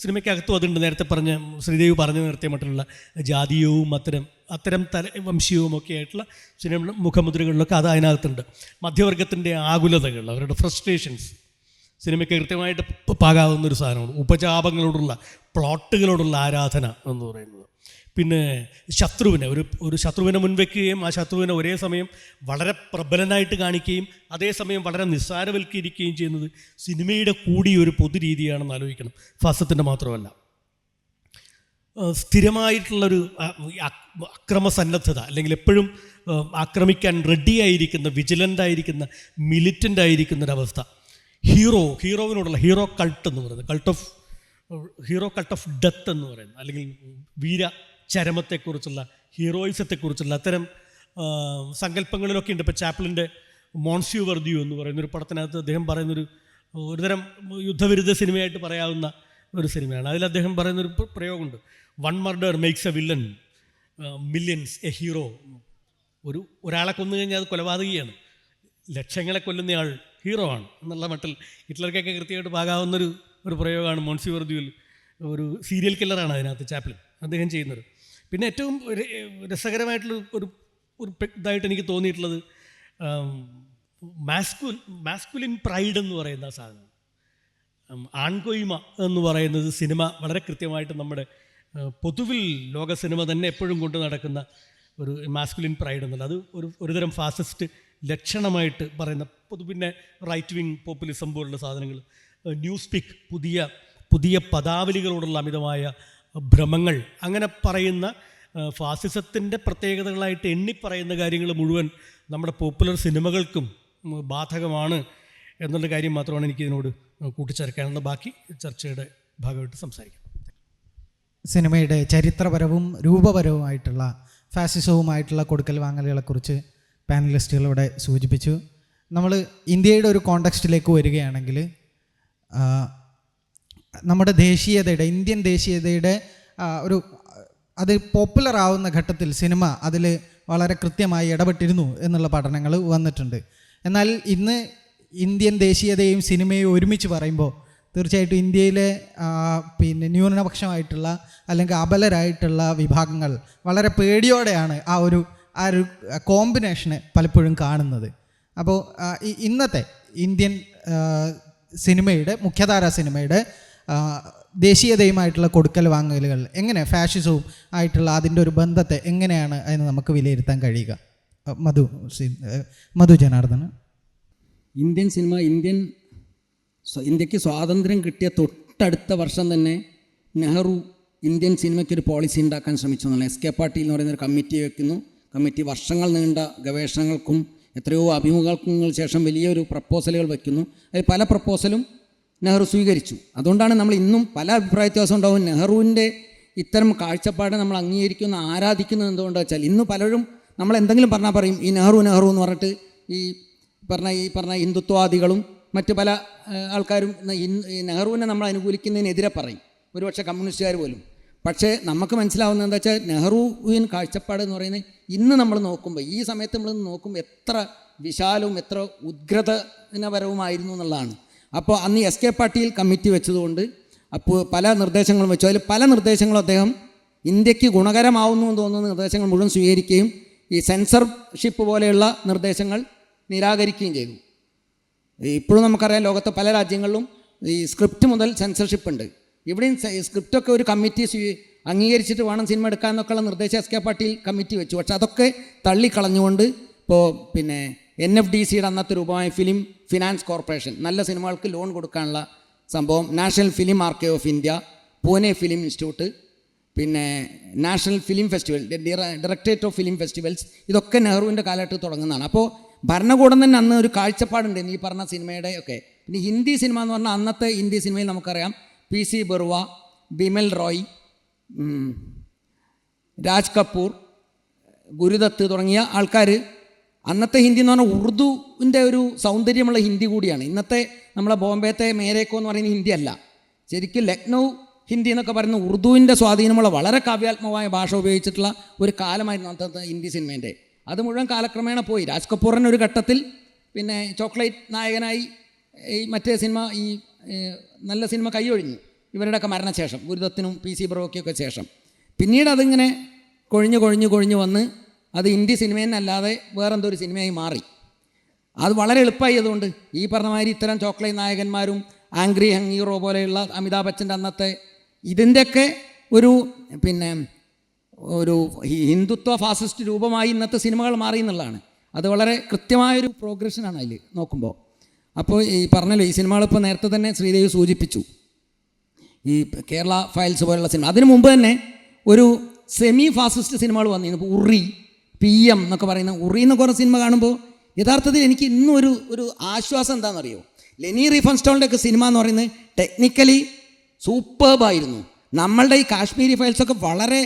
D: സിനിമയ്ക്കകത്തും അതുണ്ട്. നേരത്തെ ശ്രീദേവി പറഞ്ഞു നിർത്തിയ മറ്റുള്ള ജാതീയവും അത്തരം വംശീയവും ഒക്കെ ആയിട്ടുള്ള സിനിമ മുഖമുദ്രകളിലൊക്കെ അത് അതിനകത്തുണ്ട്. മധ്യവർഗത്തിൻ്റെ ആകുലതകൾ, അവരുടെ ഫ്രസ്ട്രേഷൻസ് സിനിമയ്ക്ക് കൃത്യമായിട്ട് പാകാവുന്നൊരു സാധനമാണ്. ഉപചാപങ്ങളോടുള്ള, പ്ലോട്ടുകളോടുള്ള ആരാധന എന്ന് പറയുന്നത്. പിന്നെ ഒരു ശത്രുവിനെ മുൻവെക്കുകയും ആ ശത്രുവിനെ ഒരേ സമയം വളരെ പ്രബലനായിട്ട് കാണിക്കുകയും അതേസമയം വളരെ നിസ്സാരവൽക്കരിക്കുകയും ചെയ്യുന്നത് സിനിമയുടെ കൂടി ഒരു പൊതുരീതിയാണെന്ന് ആലോചിക്കണം. ഫാസിസത്തിൻ്റെ മാത്രമല്ല, സ്ഥിരമായിട്ടുള്ളൊരു അക്രമസന്നദ്ധത, അല്ലെങ്കിൽ എപ്പോഴും ആക്രമിക്കാൻ റെഡിയായിരിക്കുന്ന, വിജിലൻ്റായിരിക്കുന്ന, മിലിറ്റൻ്റ് ഒരവസ്ഥ. ഹീറോവിനോടുള്ള ഹീറോ കൾട്ട് എന്ന് പറയുന്നത്, ഹീറോ കൾട്ട് ഓഫ് ഡെത്ത് എന്ന് പറയുന്നത്, അല്ലെങ്കിൽ ചരമത്തെക്കുറിച്ചുള്ള, ഹീറോയിസത്തെക്കുറിച്ചുള്ള അത്തരം സങ്കല്പങ്ങളിലൊക്കെ ഉണ്ട്. ഇപ്പോൾ ചാപ്ലിൻ്റെ മോൺസ്യൂ വെർദ്യൂ എന്ന് പറയുന്നൊരു പടത്തിനകത്ത് അദ്ദേഹം ഒരുതരം യുദ്ധവിരുദ്ധ സിനിമയായിട്ട് പറയാവുന്ന ഒരു സിനിമയാണ്. അതിൽ അദ്ദേഹം പറയുന്നൊരു പ്രയോഗമുണ്ട്, 1 murder makes a villain, millions a hero. ഒരാളെ കൊന്നു കഴിഞ്ഞാൽ അത് കൊലപാതകിയാണ്, ലക്ഷങ്ങളെ കൊല്ലുന്നയാൾ ഹീറോ ആണ് എന്നുള്ള മട്ടിൽ ഹിറ്റ്ലർക്കൊക്കെ കൃത്യമായിട്ട് പാകാവുന്നൊരു പ്രയോഗമാണ് മോൺസ്യൂ വെർദ്യൂവിൽ. ഒരു സീരിയൽ കില്ലറാണ് അതിനകത്ത് ചാപ്ലിൻ അദ്ദേഹം ചെയ്യുന്നത്. പിന്നെ ഏറ്റവും രസകരമായിട്ടുള്ള ഒരു ഇതായിട്ട് എനിക്ക് തോന്നിയിട്ടുള്ളത് മാസ്കുലിൻ പ്രൈഡ് എന്ന് പറയുന്ന സാധനം, ആൺകൊയ്മ എന്ന് പറയുന്നത് സിനിമ വളരെ കൃത്യമായിട്ട് നമ്മുടെ പൊതുവിൽ ലോക സിനിമ തന്നെ എപ്പോഴും കൊണ്ട് നടക്കുന്ന ഒരു മാസ്കുലിൻ പ്രൈഡ് എന്നുള്ളത്, അത് ഒരുതരം ഫാസിസ്റ്റ് ലക്ഷണമായിട്ട് പറയുന്ന പിന്നെ റൈറ്റ് വിങ് പോപ്പുലിസം പോലുള്ള സാധനങ്ങൾ, ന്യൂസ് സ്പീക്ക്, പുതിയ പദാവലികളോടുള്ള അമിതമായ ഭ്രമങ്ങൾ, അങ്ങനെ പറയുന്ന ഫാസിസത്തിൻ്റെ പ്രത്യേകതകളായിട്ട് എണ്ണിപ്പറയുന്ന കാര്യങ്ങൾ മുഴുവൻ നമ്മുടെ പോപ്പുലർ സിനിമകൾക്കും ബാധകമാണ് എന്നുള്ള കാര്യം മാത്രമാണ് എനിക്കിതിനോട് കൂട്ടിച്ചേർക്കാനുള്ള. ബാക്കി ചർച്ചയുടെ ഭാഗമായിട്ട് സംസാരിക്കാം.
A: സിനിമയുടെ ചരിത്രപരവും രൂപപരവുമായിട്ടുള്ള ഫാസിസവുമായിട്ടുള്ള കൊടുക്കൽ വാങ്ങലുകളെക്കുറിച്ച് പാനലിസ്റ്റുകൾ ഇവിടെ സൂചിപ്പിച്ചു. നമ്മൾ ഇന്ത്യയുടെ ഒരു കോണ്ടെക്സ്റ്റിലേക്ക് വരികയാണെങ്കിൽ നമ്മുടെ ഇന്ത്യൻ ദേശീയതയുടെ അത് പോപ്പുലർ ആവുന്ന ഘട്ടത്തിൽ സിനിമ അതിൽ വളരെ കൃത്യമായി ഇടപെട്ടിരുന്നു എന്നുള്ള പഠനങ്ങൾ വന്നിട്ടുണ്ട്. എന്നാൽ ഇന്ന് ഇന്ത്യൻ ദേശീയതയും സിനിമയും ഒരുമിച്ച് പറയുമ്പോൾ തീർച്ചയായിട്ടും ഇന്ത്യയിലെ പിന്നെ ന്യൂനപക്ഷമായിട്ടുള്ള അല്ലെങ്കിൽ അബലരായിട്ടുള്ള വിഭാഗങ്ങൾ വളരെ പേടിയോടെയാണ് ആ ഒരു കോമ്പിനേഷന് പലപ്പോഴും കാണുന്നത്. അപ്പോൾ ഇന്നത്തെ ഇന്ത്യൻ സിനിമയുടെ മുഖ്യധാര സിനിമയുടെ ദേശീയതയുമായിട്ടുള്ള കൊടുക്കൽ വാങ്ങലുകൾ എങ്ങനെ ഫാഷിസവും ആയിട്ടുള്ള അതിൻ്റെ ഒരു ബന്ധത്തെ എങ്ങനെയാണ് അതിന് നമുക്ക് വിലയിരുത്താൻ കഴിയുക? മധു ജനാർദ്ദനൻ.
B: ഇന്ത്യൻ സിനിമ ഇന്ത്യക്ക് സ്വാതന്ത്ര്യം കിട്ടിയ തൊട്ടടുത്ത വർഷം തന്നെ നെഹ്റു ഇന്ത്യൻ സിനിമയ്ക്ക് ഒരു പോളിസി ഉണ്ടാക്കാൻ ശ്രമിച്ചു എന്നുള്ള എസ് കെ പാട്ടീൽ എന്ന് പറയുന്നൊരു കമ്മിറ്റി വയ്ക്കുന്നു. കമ്മിറ്റി വർഷങ്ങൾ നീണ്ട ഗവേഷണങ്ങൾക്കും എത്രയോ അഭിമുഖങ്ങൾക്ക് ശേഷം വലിയൊരു പ്രപ്പോസലുകൾ വയ്ക്കുന്നു. അതിൽ പല പ്രപ്പോസലും നെഹ്റു സ്വീകരിച്ചു. അതുകൊണ്ടാണ് നമ്മൾ ഇന്നും പല അഭിപ്രായ വ്യത്യാസം ഉണ്ടാവും. നെഹ്റുവിൻ്റെ ഇത്തരം കാഴ്ചപ്പാട് നമ്മൾ ആരാധിക്കുന്നത് എന്തുകൊണ്ടാണെന്ന് വെച്ചാൽ ഇന്ന് പലരും നമ്മൾ എന്തെങ്കിലും പറഞ്ഞാൽ പറയും ഈ നെഹ്റു എന്ന് പറഞ്ഞിട്ട് ഈ പറഞ്ഞ ഹിന്ദുത്വവാദികളും മറ്റ് പല ആൾക്കാരും ഈ നെഹ്റുവിനെ നമ്മൾ അനുകൂലിക്കുന്നതിനെതിരെ പറയും, ഒരുപക്ഷെ കമ്മ്യൂണിസ്റ്റുകാർ പോലും. പക്ഷേ നമുക്ക് മനസ്സിലാവുന്നത് എന്താ വെച്ചാൽ നെഹ്റുവിൻ കാഴ്ചപ്പാട് എന്ന് പറയുന്നത് ഇന്ന് നമ്മൾ നോക്കുമ്പോൾ, ഈ സമയത്ത് നമ്മൾ നോക്കുമ്പോൾ എത്ര വിശാലവും എത്ര ഉദ്ഗ്രഥനപരവുമായിരുന്നു എന്നുള്ളതാണ്. അപ്പോൾ അന്ന് എസ് കെ പാട്ടീൽ കമ്മിറ്റി വെച്ചതുകൊണ്ട് അപ്പോൾ പല നിർദ്ദേശങ്ങളും വെച്ചു. അതിൽ പല നിർദ്ദേശങ്ങളും അദ്ദേഹം ഇന്ത്യക്ക് ഗുണകരമാവുന്നു എന്ന് തോന്നുന്ന നിർദ്ദേശങ്ങൾ മുഴുവൻ സ്വീകരിക്കുകയും ഈ സെൻസർഷിപ്പ് പോലെയുള്ള നിർദ്ദേശങ്ങൾ നിരാകരിക്കുകയും ചെയ്തു. ഇപ്പോഴും നമുക്കറിയാം ലോകത്തെ പല രാജ്യങ്ങളിലും ഈ സ്ക്രിപ്റ്റ് മുതൽ സെൻസർഷിപ്പ് ഉണ്ട്. ഇവിടെയും സ്ക്രിപ്റ്റൊക്കെ ഒരു കമ്മിറ്റി അംഗീകരിച്ചിട്ട് വേണം സിനിമ എടുക്കാൻ എന്നൊക്കെയുള്ള നിർദ്ദേശം എസ് കെ പാട്ടീൽ കമ്മിറ്റി വെച്ചു. പക്ഷെ അതൊക്കെ തള്ളിക്കളഞ്ഞുകൊണ്ട് ഇപ്പോൾ പിന്നെ NFDCയുടെ അന്നത്തെ രൂപമായ ഫിലിം ഫിനാൻസ് കോർപ്പറേഷൻ, നല്ല സിനിമകൾക്ക് ലോൺ കൊടുക്കാനുള്ള സംഭവം, national film archive of India, Pune film institute, പിന്നെ national film festival, directorate of film festivals, ഇതൊക്കെ നെഹ്റുവിൻ്റെ കാലഘട്ടത്തിൽ തുടങ്ങുന്നതാണ്. അപ്പോൾ ഭരണകൂടം തന്നെ അന്ന് ഒരു കാഴ്ചപ്പാടുണ്ട് ഈ പറഞ്ഞ സിനിമയുടെ ഒക്കെ. പിന്നെ ഹിന്ദി സിനിമ എന്ന് പറഞ്ഞാൽ അന്നത്തെ ഹിന്ദി സിനിമയിൽ നമുക്കറിയാം PC ബറുവ, ബിമൽ റോയ്, രാജ് കപൂർ, ഗുരുദത്ത് തുടങ്ങിയ ആൾക്കാർ. അന്നത്തെ ഹിന്ദി എന്ന് പറഞ്ഞാൽ ഉറുദുവിൻ്റെ ഒരു സൗന്ദര്യമുള്ള ഹിന്ദി കൂടിയാണ്. ഇന്നത്തെ നമ്മളെ ബോംബെത്തെ മേരേക്കോ എന്ന് പറയുന്ന ഹിന്ദി അല്ല. ശരിക്കും ലക്നൗ ഹിന്ദി എന്നൊക്കെ പറയുന്ന ഉറുദുവിൻ്റെ സ്വാധീനമുള്ള വളരെ കാവ്യാത്മകമായ ഭാഷ ഉപയോഗിച്ചിട്ടുള്ള ഒരു കാലമായിരുന്നു അന്നത്തെ ഹിന്ദി സിനിമേൻ്റെ. അത് മുഴുവൻ കാലക്രമേണ പോയി. രാജ് കപൂറിന് ഒരു ഘട്ടത്തിൽ പിന്നെ ചോക്ലേറ്റ് നായകനായി ഈ മറ്റേ സിനിമ ഈ നല്ല സിനിമ കൈയൊഴിഞ്ഞു ഇവരുടെയൊക്കെ മരണശേഷം, ഗുരുദത്തിനും PC ബറുവയ്ക്കൊക്കെ ശേഷം. പിന്നീട് അതിങ്ങനെ കൊഴിഞ്ഞ് വന്ന് അത് ഹിന്ദി സിനിമയിൽ നിന്നല്ലാതെ വേറെന്തോ ഒരു സിനിമയായി മാറി. അത് വളരെ എളുപ്പമായി. അതുകൊണ്ട് ഈ പറഞ്ഞ മാതിരി ഇത്തരം ചോക്ലേറ്റ് നായകന്മാരും ആംഗ്രി യങ് ഹീറോ പോലെയുള്ള അമിതാഭ് ബച്ചൻ്റെ അന്നത്തെ ഇതിൻ്റെയൊക്കെ ഒരു പിന്നെ ഒരു ഹിന്ദുത്വ ഫാസിസ്റ്റ് രൂപമായി ഇന്നത്തെ സിനിമകൾ മാറി എന്നുള്ളതാണ്. അത് വളരെ കൃത്യമായൊരു പ്രോഗ്രഷനാണ് അതിൽ നോക്കുമ്പോൾ. അപ്പോൾ ഈ പറഞ്ഞല്ലോ ഈ സിനിമകളിപ്പോൾ നേരത്തെ തന്നെ ശ്രീദേവി സൂചിപ്പിച്ചു, ഈ കേരള ഫയൽസ് പോലുള്ള സിനിമ. അതിനു മുമ്പ് തന്നെ ഒരു സെമി ഫാസിസ്റ്റ് സിനിമകൾ വന്നിരുന്നു. ഇപ്പോൾ ഉറി, PM എന്നൊക്കെ പറയുന്ന ഉറി എന്നൊക്കെ പറഞ്ഞ സിനിമ കാണുമ്പോൾ യഥാർത്ഥത്തിൽ എനിക്ക് ഇന്നും ഒരു ആശ്വാസം എന്താണെന്നറിയോ, ലെനി റീഫൻസ്റ്റോളിൻ്റെയൊക്കെ സിനിമ എന്ന് പറയുന്നത് ടെക്നിക്കലി സൂപ്പർബായിരുന്നു. നമ്മളുടെ ഈ കാശ്മീരി ഫയൽസൊക്കെ വളരെ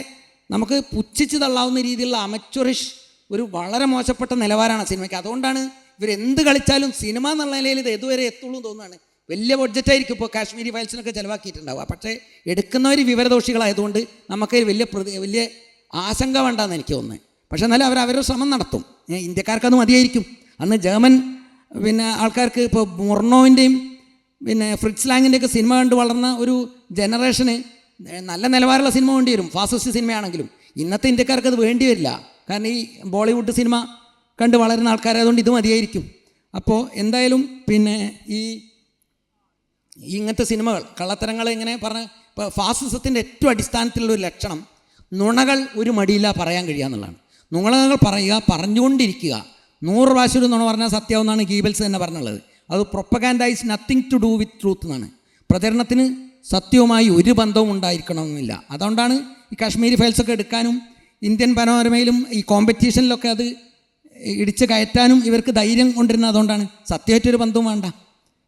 B: നമുക്ക് പുച്ഛിച്ച് തള്ളാവുന്ന രീതിയിലുള്ള അമച്വറിഷ് ഒരു വളരെ മോശപ്പെട്ട നിലവാരമാണ് സിനിമയ്ക്ക്. അതുകൊണ്ടാണ് ഇവരെന്ത് കളിച്ചാലും സിനിമ എന്നുള്ള നിലയിൽ ഇത് ഇതുവരെ എത്തുള്ളൂ തോന്നുകയാണ്. വലിയ ബഡ്ജറ്റായിരിക്കും ഇപ്പോൾ കാശ്മീരി ഫയൽസിനൊക്കെ ചിലവാക്കിയിട്ടുണ്ടാവുക. പക്ഷേ എടുക്കുന്നവർ വിവരദോഷികളായതുകൊണ്ട് നമുക്ക് വലിയ ആശങ്ക വേണ്ടെന്ന് എനിക്ക് തോന്നുന്നത്. പക്ഷേ എന്നാലും അവരുടെ ശ്രമം നടത്തും. ഇന്ത്യക്കാർക്കത് മതിയായിരിക്കും. അന്ന് ജർമ്മൻ പിന്നെ ആൾക്കാർക്ക് ഇപ്പോൾ മുർണോവിൻ്റെയും പിന്നെ ഫ്രിറ്റ്സ് ലാങ്ങിൻ്റെയൊക്കെ സിനിമ കണ്ട് വളർന്ന ഒരു ജനറേഷന് നല്ല നിലവാരമുള്ള സിനിമ വേണ്ടി വരും, ഫാസിസ്റ്റ് സിനിമയാണെങ്കിലും. ഇന്നത്തെ ഇന്ത്യക്കാർക്ക് അത് വേണ്ടി വരില്ല. കാരണം ഈ ബോളിവുഡ് സിനിമ കണ്ട് വളരുന്ന ആൾക്കാരായതുകൊണ്ട് ഇത് മതിയായിരിക്കും. അപ്പോൾ എന്തായാലും പിന്നെ ഇങ്ങനത്തെ സിനിമകൾ കള്ളത്തരങ്ങൾ ഇങ്ങനെ പറഞ്ഞ ഇപ്പോൾ ഫാസിസത്തിൻ്റെ ഏറ്റവും അടിസ്ഥാനത്തിലുള്ള ഒരു ലക്ഷണം നുണകൾ ഒരു മടിയില്ല പറയാൻ കഴിയുക എന്നുള്ളതാണ്. നുണകൾ പറയുക, പറഞ്ഞുകൊണ്ടിരിക്കുക. 100 പ്രാവശ്യം ഒരു നുണ പറഞ്ഞാൽ സത്യമെന്നാണ് ഗീബൽസ് തന്നെ പറഞ്ഞുള്ളത്. അത് propaganda is nothing to do with truth എന്നാണ്. പ്രചരണത്തിന് സത്യവുമായി ഒരു ബന്ധവും ഉണ്ടായിരിക്കണമെന്നില്ല. അതുകൊണ്ടാണ് ഈ കാശ്മീരി ഫയൽസൊക്കെ എടുക്കാനും ഇന്ത്യൻ പനോരമയിലും ഈ കോമ്പറ്റീഷനിലൊക്കെ അത് ഇടിച്ച് കയറ്റാനും ഇവർക്ക് ധൈര്യം കൊണ്ടിരുന്നത്. അതുകൊണ്ടാണ് സത്യമായിട്ടൊരു ബന്ധവും വേണ്ട.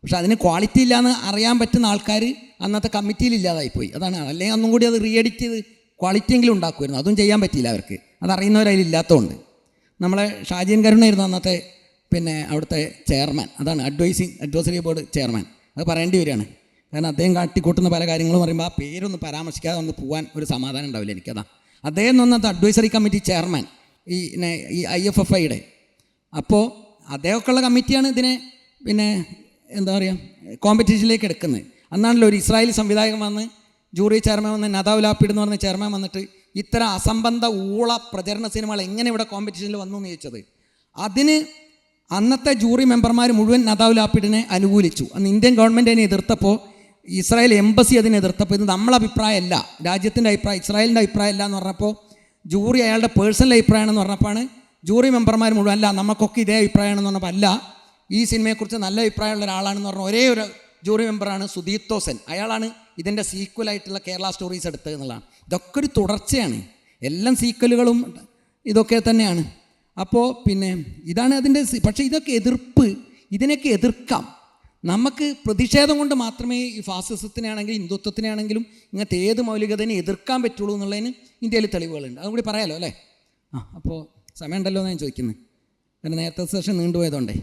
B: പക്ഷെ അതിന് ക്വാളിറ്റി ഇല്ലയെന്ന് അറിയാൻ പറ്റുന്ന ആൾക്കാർ അന്നത്തെ കമ്മിറ്റിയിൽ ഇല്ലാതായിപ്പോയി. അതാണ്. അല്ലെങ്കിൽ ഒന്നും കൂടി അത് റീ എഡിറ്റ് ചെയ്ത് ക്വാളിറ്റി എങ്കിലും ഉണ്ടാക്കുമായിരുന്നു. അതും ചെയ്യാൻ പറ്റിയില്ല അവർക്ക്. അതറിയുന്നവരതിലില്ലാത്തതുകൊണ്ട്. നമ്മളെ ഷാജിയൻ കരുണായിരുന്നു അന്നത്തെ പിന്നെ അവിടുത്തെ ചെയർമാൻ. അതാണ് അഡ്വൈസറി ബോർഡ് ചെയർമാൻ. അത് പറയേണ്ടി വരികയാണ്. കാരണം അദ്ദേഹം കാട്ടിക്കൂട്ടുന്ന പല കാര്യങ്ങളും പറയുമ്പോൾ ആ പേരൊന്ന് പരാമർശിക്കാതെ ഒന്ന് പോകാൻ ഒരു സമാധാനം ഉണ്ടാവില്ല എനിക്കതാ. അദ്ദേഹം ഒന്നത്തെ അഡ്വൈസറി കമ്മിറ്റി ചെയർമാൻ ഈ IFFIയുടെ. അപ്പോൾ അദ്ദേഹമൊക്കെയുള്ള കമ്മിറ്റിയാണ് ഇതിനെ പിന്നെ എന്താ പറയുക കോമ്പറ്റീഷനിലേക്ക് എടുക്കുന്നത്. അന്നാണല്ലോ ഒരു ഇസ്രായേലി സംവിധായകൻ വന്ന് ജൂറി ചെയർമാൻ വന്ന് നദാവ് ലാപ്പിഡ് എന്ന് പറഞ്ഞ ചെയർമാൻ വന്നിട്ട് ഇത്തരം അസംബന്ധ ഊള പ്രചരണ സിനിമകൾ എങ്ങനെ ഇവിടെ കോമ്പറ്റീഷനിൽ വന്നു എന്ന് ചോദിച്ചത്. അതിന് അന്നത്തെ ജൂറി മെമ്പർമാർ മുഴുവൻ നദാവ് ലാപ്പിഡിനെ അനുകൂലിച്ചു. അന്ന് ഇന്ത്യൻ ഗവൺമെൻറ് അതിനെ എതിർത്തപ്പോൾ ഇസ്രായേൽ എംബസി അതിനെ എതിർത്തപ്പോൾ ഇത് നമ്മളെ അഭിപ്രായമല്ല, രാജ്യത്തിൻ്റെ അഭിപ്രായം, ഇസ്രായേലിൻ്റെ അഭിപ്രായമല്ല എന്ന് പറഞ്ഞപ്പോൾ ജൂറി അയാളുടെ പേഴ്സണൽ അഭിപ്രായമാണെന്ന് പറഞ്ഞപ്പോഴാണ് ജൂറി മെമ്പർമാർ മുഴുവൻ അല്ല നമുക്കൊക്കെ ഇതേ അഭിപ്രായമാണെന്ന് പറഞ്ഞപ്പോൾ അല്ല, ഈ സിനിമയെക്കുറിച്ച് നല്ല അഭിപ്രായമുള്ള ഒരാളാണെന്ന് പറഞ്ഞ ഒരേ ഒരു ജൂറി മെമ്പറാണ് സുദീപ്തോ സെൻ. അയാളാണ് ഇതിൻ്റെ സീക്വലായിട്ടുള്ള കേരള സ്റ്റോറീസ് എടുത്തത് എന്നുള്ളതാണ്. ഇതൊക്കെ ഒരു തുടർച്ചയാണ്, എല്ലാം സീക്വലുകളും ഇതൊക്കെ തന്നെയാണ്. അപ്പോൾ പിന്നെ ഇതാണ് അതിൻ്റെ. പക്ഷേ ഇതൊക്കെ എതിർപ്പ്, ഇതിനൊക്കെ എതിർക്കാം. നമുക്ക് പ്രതിഷേധം കൊണ്ട് മാത്രമേ ഈ ഫാസിസത്തിനാണെങ്കിലും ഹിന്ദുത്വത്തിനാണെങ്കിലും ഇങ്ങനത്തെ ഏത് മൗലികതയെ എതിർക്കാൻ പറ്റുള്ളൂ എന്നുള്ളതിന് ഇന്ത്യയിൽ തെളിവുകളുണ്ട്. അതും കൂടി പറയാമല്ലോ അല്ലേ? അപ്പോൾ സമയമുണ്ടല്ലോ എന്ന് ഞാൻ ചോദിക്കുന്നത്, കാരണം നേരത്തെ സെഷൻ നീണ്ടുപോയതുകൊണ്ടേ.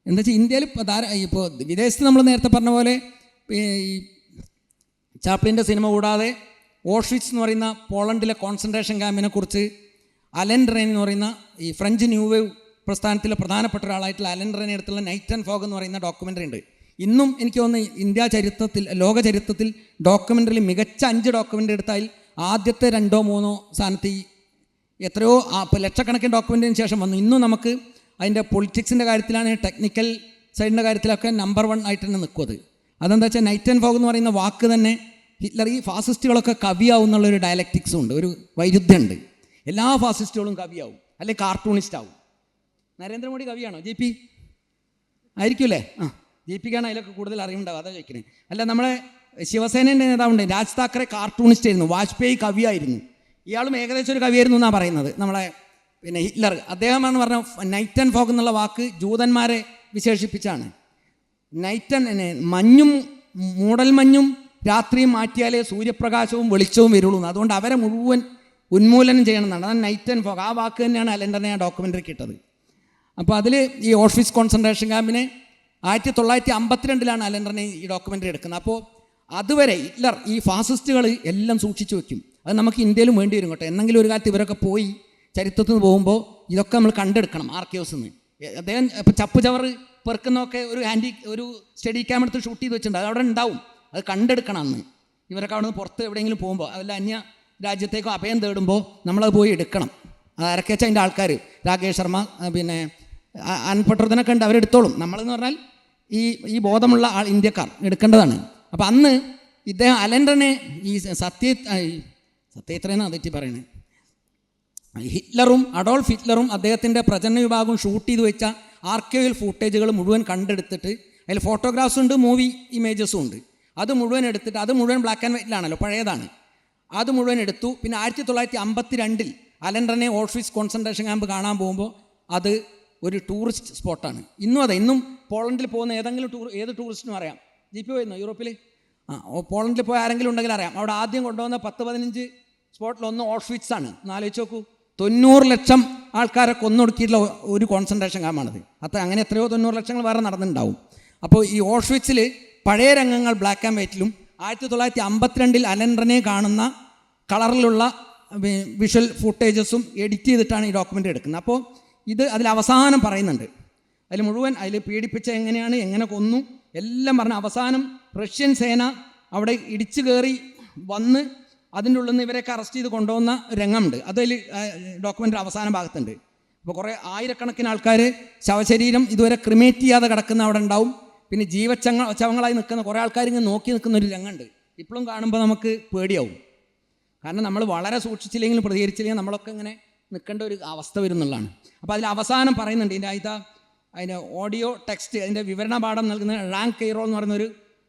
B: എന്താ വെച്ചാൽ ഇന്ത്യയിൽ ഇപ്പോൾ വിദേശത്ത് നമ്മൾ നേരത്തെ പറഞ്ഞ പോലെ ഈ ചാപ്ലിൻ്റെ സിനിമ കൂടാതെ ഓഷ്വിറ്റ്സ് എന്ന് പറയുന്ന പോളണ്ടിലെ കോൺസെൻട്രേഷൻ ക്യാമ്പിനെ കുറിച്ച് അലൻ റെയ്ൻ എന്ന് പറയുന്ന ഈ ഫ്രഞ്ച് ന്യൂ വേവ് പ്രസ്ഥാനത്തിലെ പ്രധാനപ്പെട്ട ഒരാളായിട്ടുള്ള അലൻ റെയ്ൻ എടുത്തുള്ള നൈറ്റ് ആൻഡ് ഫോഗ് എന്ന് പറയുന്ന ഡോക്യുമെൻ്ററി ഉണ്ട്. ഇന്നും എനിക്ക് തോന്നുന്നു ഇന്ത്യ ചരിത്രത്തിൽ, ലോക ചരിത്രത്തിൽ ഡോക്യുമെൻ്ററിയിൽ മികച്ച 5 ഡോക്യുമെൻ്ററി എടുത്താൽ ആദ്യത്തെ 2 or 3 സ്ഥാനത്ത് ഈ എത്രയോ ലക്ഷക്കണക്കിന് ഡോക്യുമെൻ്ററിന് ശേഷം വന്നു. ഇന്നും നമുക്ക് അതിൻ്റെ പൊളിറ്റിക്സിൻ്റെ കാര്യത്തിലാണെങ്കിൽ ടെക്നിക്കൽ സൈഡിൻ്റെ കാര്യത്തിലൊക്കെ നമ്പർ 1 ആയിട്ട് തന്നെ നിൽക്കും. അതെന്താ വെച്ചാൽ നൈറ്റ് ആൻഡ് ഫോഗ് എന്ന് പറയുന്ന വാക്ക് തന്നെ ഹിറ്റ്ലർ, ഈ ഫാസിസ്റ്റുകളൊക്കെ കവിയാവും എന്നുള്ളൊരു ഡയലക്റ്റിക്സും ഉണ്ട്, ഒരു വൈരുദ്ധ്യമുണ്ട്. എല്ലാ ഫാസിസ്റ്റുകളും കവിയാവും, അല്ലെങ്കിൽ കാർട്ടൂണിസ്റ്റ് ആവും. നരേന്ദ്രമോദി കവിയാണോ? ജെ പി ആയിരിക്കുമല്ലേ? ജെ പിക്കാണ് അതിലൊക്കെ കൂടുതൽ അറിവുണ്ടാവും, അതാ ചോദിക്കുന്നത്. അല്ല, നമ്മളെ ശിവസേനേൻ്റെ നേതാവുണ്ട് രാജ് താക്കറെ, കാർട്ടൂണിസ്റ്റ് ആയിരുന്നു. വാജ്പേയി കവിയായിരുന്നു. ഇയാളും ഏകദേശം ഒരു കവിയായിരുന്നു എന്നാണ് പറയുന്നത്. നമ്മളെ പിന്നെ ഹിറ്റ്ലർ, അദ്ദേഹമാണ് പറഞ്ഞ നൈറ്റ് ആൻഡ് ഫോഗ് എന്നുള്ള വാക്ക് ജൂതന്മാരെ വിശേഷിപ്പിച്ചാണ്. മഞ്ഞും മൂടൽമഞ്ഞും രാത്രിയും മാറ്റിയാലേ സൂര്യപ്രകാശവും വെളിച്ചവും വരുള്ളൂ, അതുകൊണ്ട് അവരെ മുഴുവൻ ഉന്മൂലനം ചെയ്യണമെന്നാണ്. അതാണ് നൈറ്റ് ആൻഡ് ഫോഗ്. ആ വാക്ക് തന്നെയാണ് അലൻഡറിനെ ആ ഡോക്യുമെൻ്ററിക്ക് ഇട്ടത്. അപ്പോൾ അതിൽ ഈ ഓഷ്വിറ്റ്സ് കോൺസെൻട്രേഷൻ ക്യാമ്പിനെ 1952 അലൻഡറിനെ ഈ ഡോക്യുമെൻ്ററി എടുക്കുന്നത്. അപ്പോൾ അതുവരെ ഹിറ്റ്ലർ, ഈ ഫാസിസ്റ്റുകൾ എല്ലാം സൂക്ഷിച്ചു വെക്കും. അത് നമുക്ക് ഇന്ത്യയിലും വേണ്ടി വരും കേട്ടോ. എന്നെങ്കിലും ഒരു കാലത്ത് ഇവരൊക്കെ പോയി ചരിത്രത്തിൽ നിന്ന് പോകുമ്പോൾ ഇതൊക്കെ നമ്മൾ കണ്ടെടുക്കണം ആർക്കൈവ്സിൽ നിന്ന്. അദ്ദേഹം ഇപ്പോൾ ചപ്പ് ചവറ് പെറുക്കുന്നതൊക്കെ ഒരു സ്റ്റഡി ക്യാം എടുത്ത് ഷൂട്ട് ചെയ്ത് വെച്ചിട്ടുണ്ട്, അത് അവിടെ ഉണ്ടാവും. അത് കണ്ടെടുക്കണം. അന്ന് ഇവരൊക്കെ അവിടെ നിന്ന് പുറത്ത് എവിടെയെങ്കിലും പോകുമ്പോൾ, അതല്ല അന്യ രാജ്യത്തേക്കോ അഭയം തേടുമ്പോൾ നമ്മളത് പോയി എടുക്കണം. അത് അരക്കേച്ച അതിൻ്റെ ആൾക്കാർ, രാകേഷ് ശർമ്മ, പിന്നെ അൻപട്ടർദനൊക്കെ ഉണ്ട്, അവരെടുത്തോളും. നമ്മളെന്ന് പറഞ്ഞാൽ ഈ ബോധമുള്ള ഇന്ത്യക്കാർ എടുക്കേണ്ടതാണ്. അപ്പോൾ അന്ന് ഇദ്ദേഹം അലൻഡറിനെ ഈ സത്യത്രയെന്നാണ് തെറ്റി പറയുന്നത്, ഹിറ്റ്ലറും അഡോൾഫ് ഹിറ്റ്ലറും അദ്ദേഹത്തിൻ്റെ പ്രചരണ വിഭാഗവും ഷൂട്ട് ചെയ്ത് വെച്ച ആർക്കൈവൽ ഫൂട്ടേജുകൾ മുഴുവൻ കണ്ടെടുത്തിട്ട്, അതിൽ ഫോട്ടോഗ്രാഫ്സ് ഉണ്ട്, മൂവി ഇമേജസും ഉണ്ട്. അത് മുഴുവൻ എടുത്തിട്ട്, അത് മുഴുവൻ ബ്ലാക്ക് ആൻഡ് വൈറ്റിലാണല്ലോ, പഴയതാണ്. അത് മുഴുവൻ എടുത്തു. പിന്നെ 1952 അലൻഡറിനെ ഓഷ്വിറ്റ്സ് കോൺസെൻട്രേഷൻ ക്യാമ്പ് കാണാൻ പോകുമ്പോൾ അത് ഒരു ടൂറിസ്റ്റ് സ്പോട്ടാണ്. ഇന്നും അതെ, ഇന്നും പോളണ്ടിൽ പോകുന്ന ഏത് ടൂറിസ്റ്റിനും അറിയാം. ജി പി പോയിരുന്നു യൂറോപ്പിൽ? പോളണ്ടിൽ പോയ ആരെങ്കിലും ഉണ്ടെങ്കിൽ അറിയാം. അവിടെ ആദ്യം കൊണ്ടുവന്ന 10-15 സ്പോട്ടിലൊന്ന് ഓഷ്വിറ്റ്സ് ആണ്. ഒന്ന് ആലോചിച്ച് നോക്കൂ, 90 ലക്ഷം ആൾക്കാരെ കൊന്നൊടുക്കിയിട്ടുള്ള ഒരു കോൺസെൻട്രേഷൻ ക്യാമ്പാണത്. അങ്ങനെ എത്രയോ 90 ലക്ഷങ്ങൾ വേറെ നടന്നിട്ടുണ്ടാവും. അപ്പോൾ ഈ ഓഷ്വിറ്റ്സിൽ പഴയ രംഗങ്ങൾ ബ്ലാക്ക് ആൻഡ് വൈറ്റിലും 1952 അലൻഡറിനെ കാണുന്ന കളറിലുള്ള വിഷ്വൽ ഫുട്ടേജസും എഡിറ്റ് ചെയ്തിട്ടാണ് ഈ ഡോക്യുമെൻ്ററി എടുക്കുന്നത്. അപ്പോൾ ഇത് അതിൽ അവസാനം പറയുന്നുണ്ട്, അതിൽ മുഴുവൻ അതിൽ പീഡിപ്പിച്ച എങ്ങനെയാണ്, എങ്ങനെ കൊന്നു എല്ലാം പറഞ്ഞ അവസാനം റഷ്യൻ സേന അവിടെ ഇടിച്ചു കയറി വന്ന് അതിൻ്റെ ഉള്ളിൽ നിന്ന് ഇവരെയൊക്കെ അറസ്റ്റ് ചെയ്ത് കൊണ്ടുപോകുന്ന രംഗമുണ്ട്. അതിൽ ഡോക്യുമെൻ്ററി അവസാന ഭാഗത്തുണ്ട്. അപ്പോൾ കുറേ ആയിരക്കണക്കിന് ആൾക്കാർ ശവശരീരം ഇതുവരെ ക്രിമേറ്റ് ചെയ്യാതെ കിടക്കുന്ന അവിടെ ഉണ്ടാവും. പിന്നെ ശവങ്ങളായി നിൽക്കുന്ന കുറേ ആൾക്കാർ ഇങ്ങനെ നോക്കി നിൽക്കുന്ന ഒരു രംഗമുണ്ട്. ഇപ്പോഴും കാണുമ്പോൾ നമുക്ക് പേടിയാവും. കാരണം നമ്മൾ വളരെ സൂക്ഷിച്ചില്ലെങ്കിലും പ്രതികരിച്ചില്ലെങ്കിൽ നമ്മളൊക്കെ ഇങ്ങനെ നിൽക്കേണ്ട ഒരു അവസ്ഥ വരുന്നുള്ളതാണ്. അപ്പോൾ അതിൽ അവസാനം പറയുന്നുണ്ട്, അതിൻ്റെ ഓഡിയോ ടെക്സ്റ്റ്, അതിൻ്റെ വിവരണ പാഠം നൽകുന്ന റാങ്ക് കെയ്റോ എന്ന് പറയുന്ന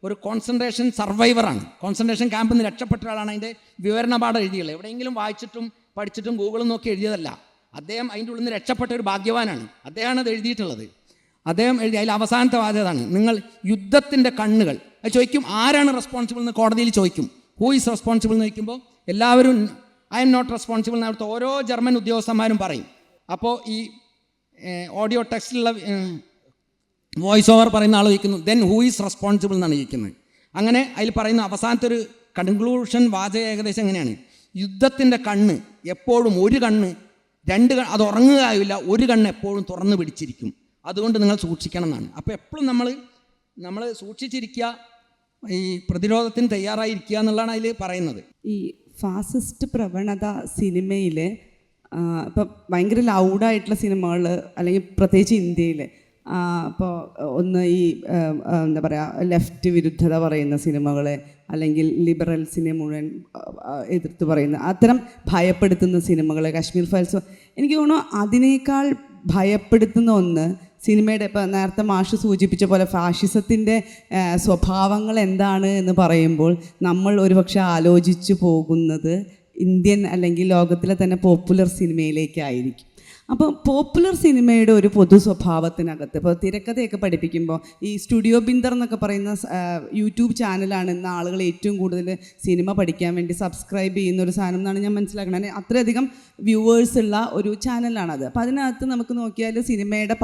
B: ഒരു കോൺസെൻട്രേഷൻ സർവൈവറാണ്. കോൺസെൻട്രേഷൻ ക്യാമ്പിൽ നിന്ന് രക്ഷപ്പെട്ട ഒരാളാണ് അതിൻ്റെ വിവരണ പാഠം എഴുതിയുള്ളത്. എവിടെയെങ്കിലും വായിച്ചിട്ടും പഠിച്ചിട്ടും ഗൂഗിളും നോക്കി എഴുതിയതല്ല. അദ്ദേഹം അതിൻ്റെ ഉള്ളിൽ നിന്ന് രക്ഷപ്പെട്ട ഒരു ഭാഗ്യവാനാണ്. അദ്ദേഹമാണ് അത് എഴുതിയിട്ടുള്ളത്. അദ്ദേഹം എഴുതി അതിൽ അവസാനത്തെ വാചകമാണ്, നിങ്ങൾ യുദ്ധത്തിൻ്റെ കണ്ണുകൾ. അത് ചോദിക്കും, ആരാണ് റെസ്പോൺസിബിൾ എന്ന് കോടതിയിൽ ചോദിക്കും. ഹൂ ഈസ് റെസ്പോൺസിബിൾ എന്ന് ചോദിക്കുമ്പോൾ എല്ലാവരും ഐ എം നോട്ട് റെസ്പോൺസിബിൾ എന്ന് അവിടുത്തെ ഓരോ ജർമ്മൻ ഉദ്യോഗസ്ഥന്മാരും പറയും. അപ്പോൾ ഈ ഓഡിയോ ടെക്സ്റ്റിലുള്ള വോയിസ് ഓവർ പറയുന്ന ആൾ ചോദിക്കുന്നു, ദെൻ ഹൂ ഈസ് റെസ്പോൺസിബിൾ എന്നാണ് ചോദിക്കുന്നത്. അങ്ങനെ അതിൽ പറയുന്ന അവസാനത്തെ ഒരു കൺക്ലൂഷൻ വാചകം ഏകദേശം എങ്ങനെയാണ്, യുദ്ധത്തിൻ്റെ കണ്ണ് എപ്പോഴും ഒരു കണ്ണ്, അത് ഉറങ്ങുകയില്ല, ഒരു കണ്ണ് എപ്പോഴും തുറന്നു പിടിച്ചിരിക്കും. അതുകൊണ്ട് നിങ്ങൾ സൂക്ഷിക്കണം എന്നാണ്. അപ്പോൾ എപ്പോഴും നമ്മൾ സൂക്ഷിച്ചിരിക്കുക, ഈ പ്രതിരോധത്തിന് തയ്യാറായിരിക്കുക എന്നുള്ളതാണ് അതിൽ പറയുന്നത്.
C: ഈ ഫാസിസ്റ്റ് പ്രവണത സിനിമയിൽ ഇപ്പോൾ ഭയങ്കര ലൗഡായിട്ടുള്ള സിനിമകൾ, അല്ലെങ്കിൽ പ്രത്യേകിച്ച് ഇന്ത്യയിൽ അപ്പോൾ ഒന്ന് ഈ എന്താ പറയുക, ലെഫ്റ്റ് വിരുദ്ധത പറയുന്ന സിനിമകൾ, അല്ലെങ്കിൽ ലിബറൽസിനെ മുഴുവൻ എതിർത്ത് പറയുന്ന അത്തരം ഭയപ്പെടുത്തുന്ന സിനിമകൾ, കാശ്മീർ ഫയൽസ്, എനിക്ക് തോന്നുന്നു അതിനേക്കാൾ ഭയപ്പെടുത്തുന്ന ഒന്ന് സിനിമയുടെ, ഇപ്പോൾ നേരത്തെ മാഷ് സൂചിപ്പിച്ച പോലെ ഫാഷിസത്തിൻ്റെ സ്വഭാവങ്ങൾ എന്താണ് എന്ന് പറയുമ്പോൾ നമ്മൾ ഒരുപക്ഷെ ആലോചിച്ചു പോകുന്നത് ഇന്ത്യൻ അല്ലെങ്കിൽ ലോകത്തിലെ തന്നെ പോപ്പുലർ സിനിമയിലേക്കായിരിക്കും. അപ്പോൾ പോപ്പുലർ സിനിമയുടെ ഒരു പൊതു സ്വഭാവത്തിനകത്ത് ഇപ്പോൾ തിരക്കഥയൊക്കെ പഠിപ്പിക്കുമ്പോൾ ഈ സ്റ്റുഡിയോ ബിന്ദർ എന്നൊക്കെ പറയുന്ന യൂട്യൂബ് ചാനലാണ് ഇന്ന് ആളുകൾ ഏറ്റവും കൂടുതൽ സിനിമ പഠിക്കാൻ വേണ്ടി സബ്സ്ക്രൈബ് ചെയ്യുന്ന ഒരു സാധനം എന്നാണ് ഞാൻ മനസ്സിലാക്കുന്നത്. അത്രയധികം വ്യൂവേഴ്സ് ഉള്ള ഒരു ചാനലാണത്. അപ്പോൾ അതിനകത്ത് നമുക്ക് നോക്കിയാൽ സിനിമയുടെ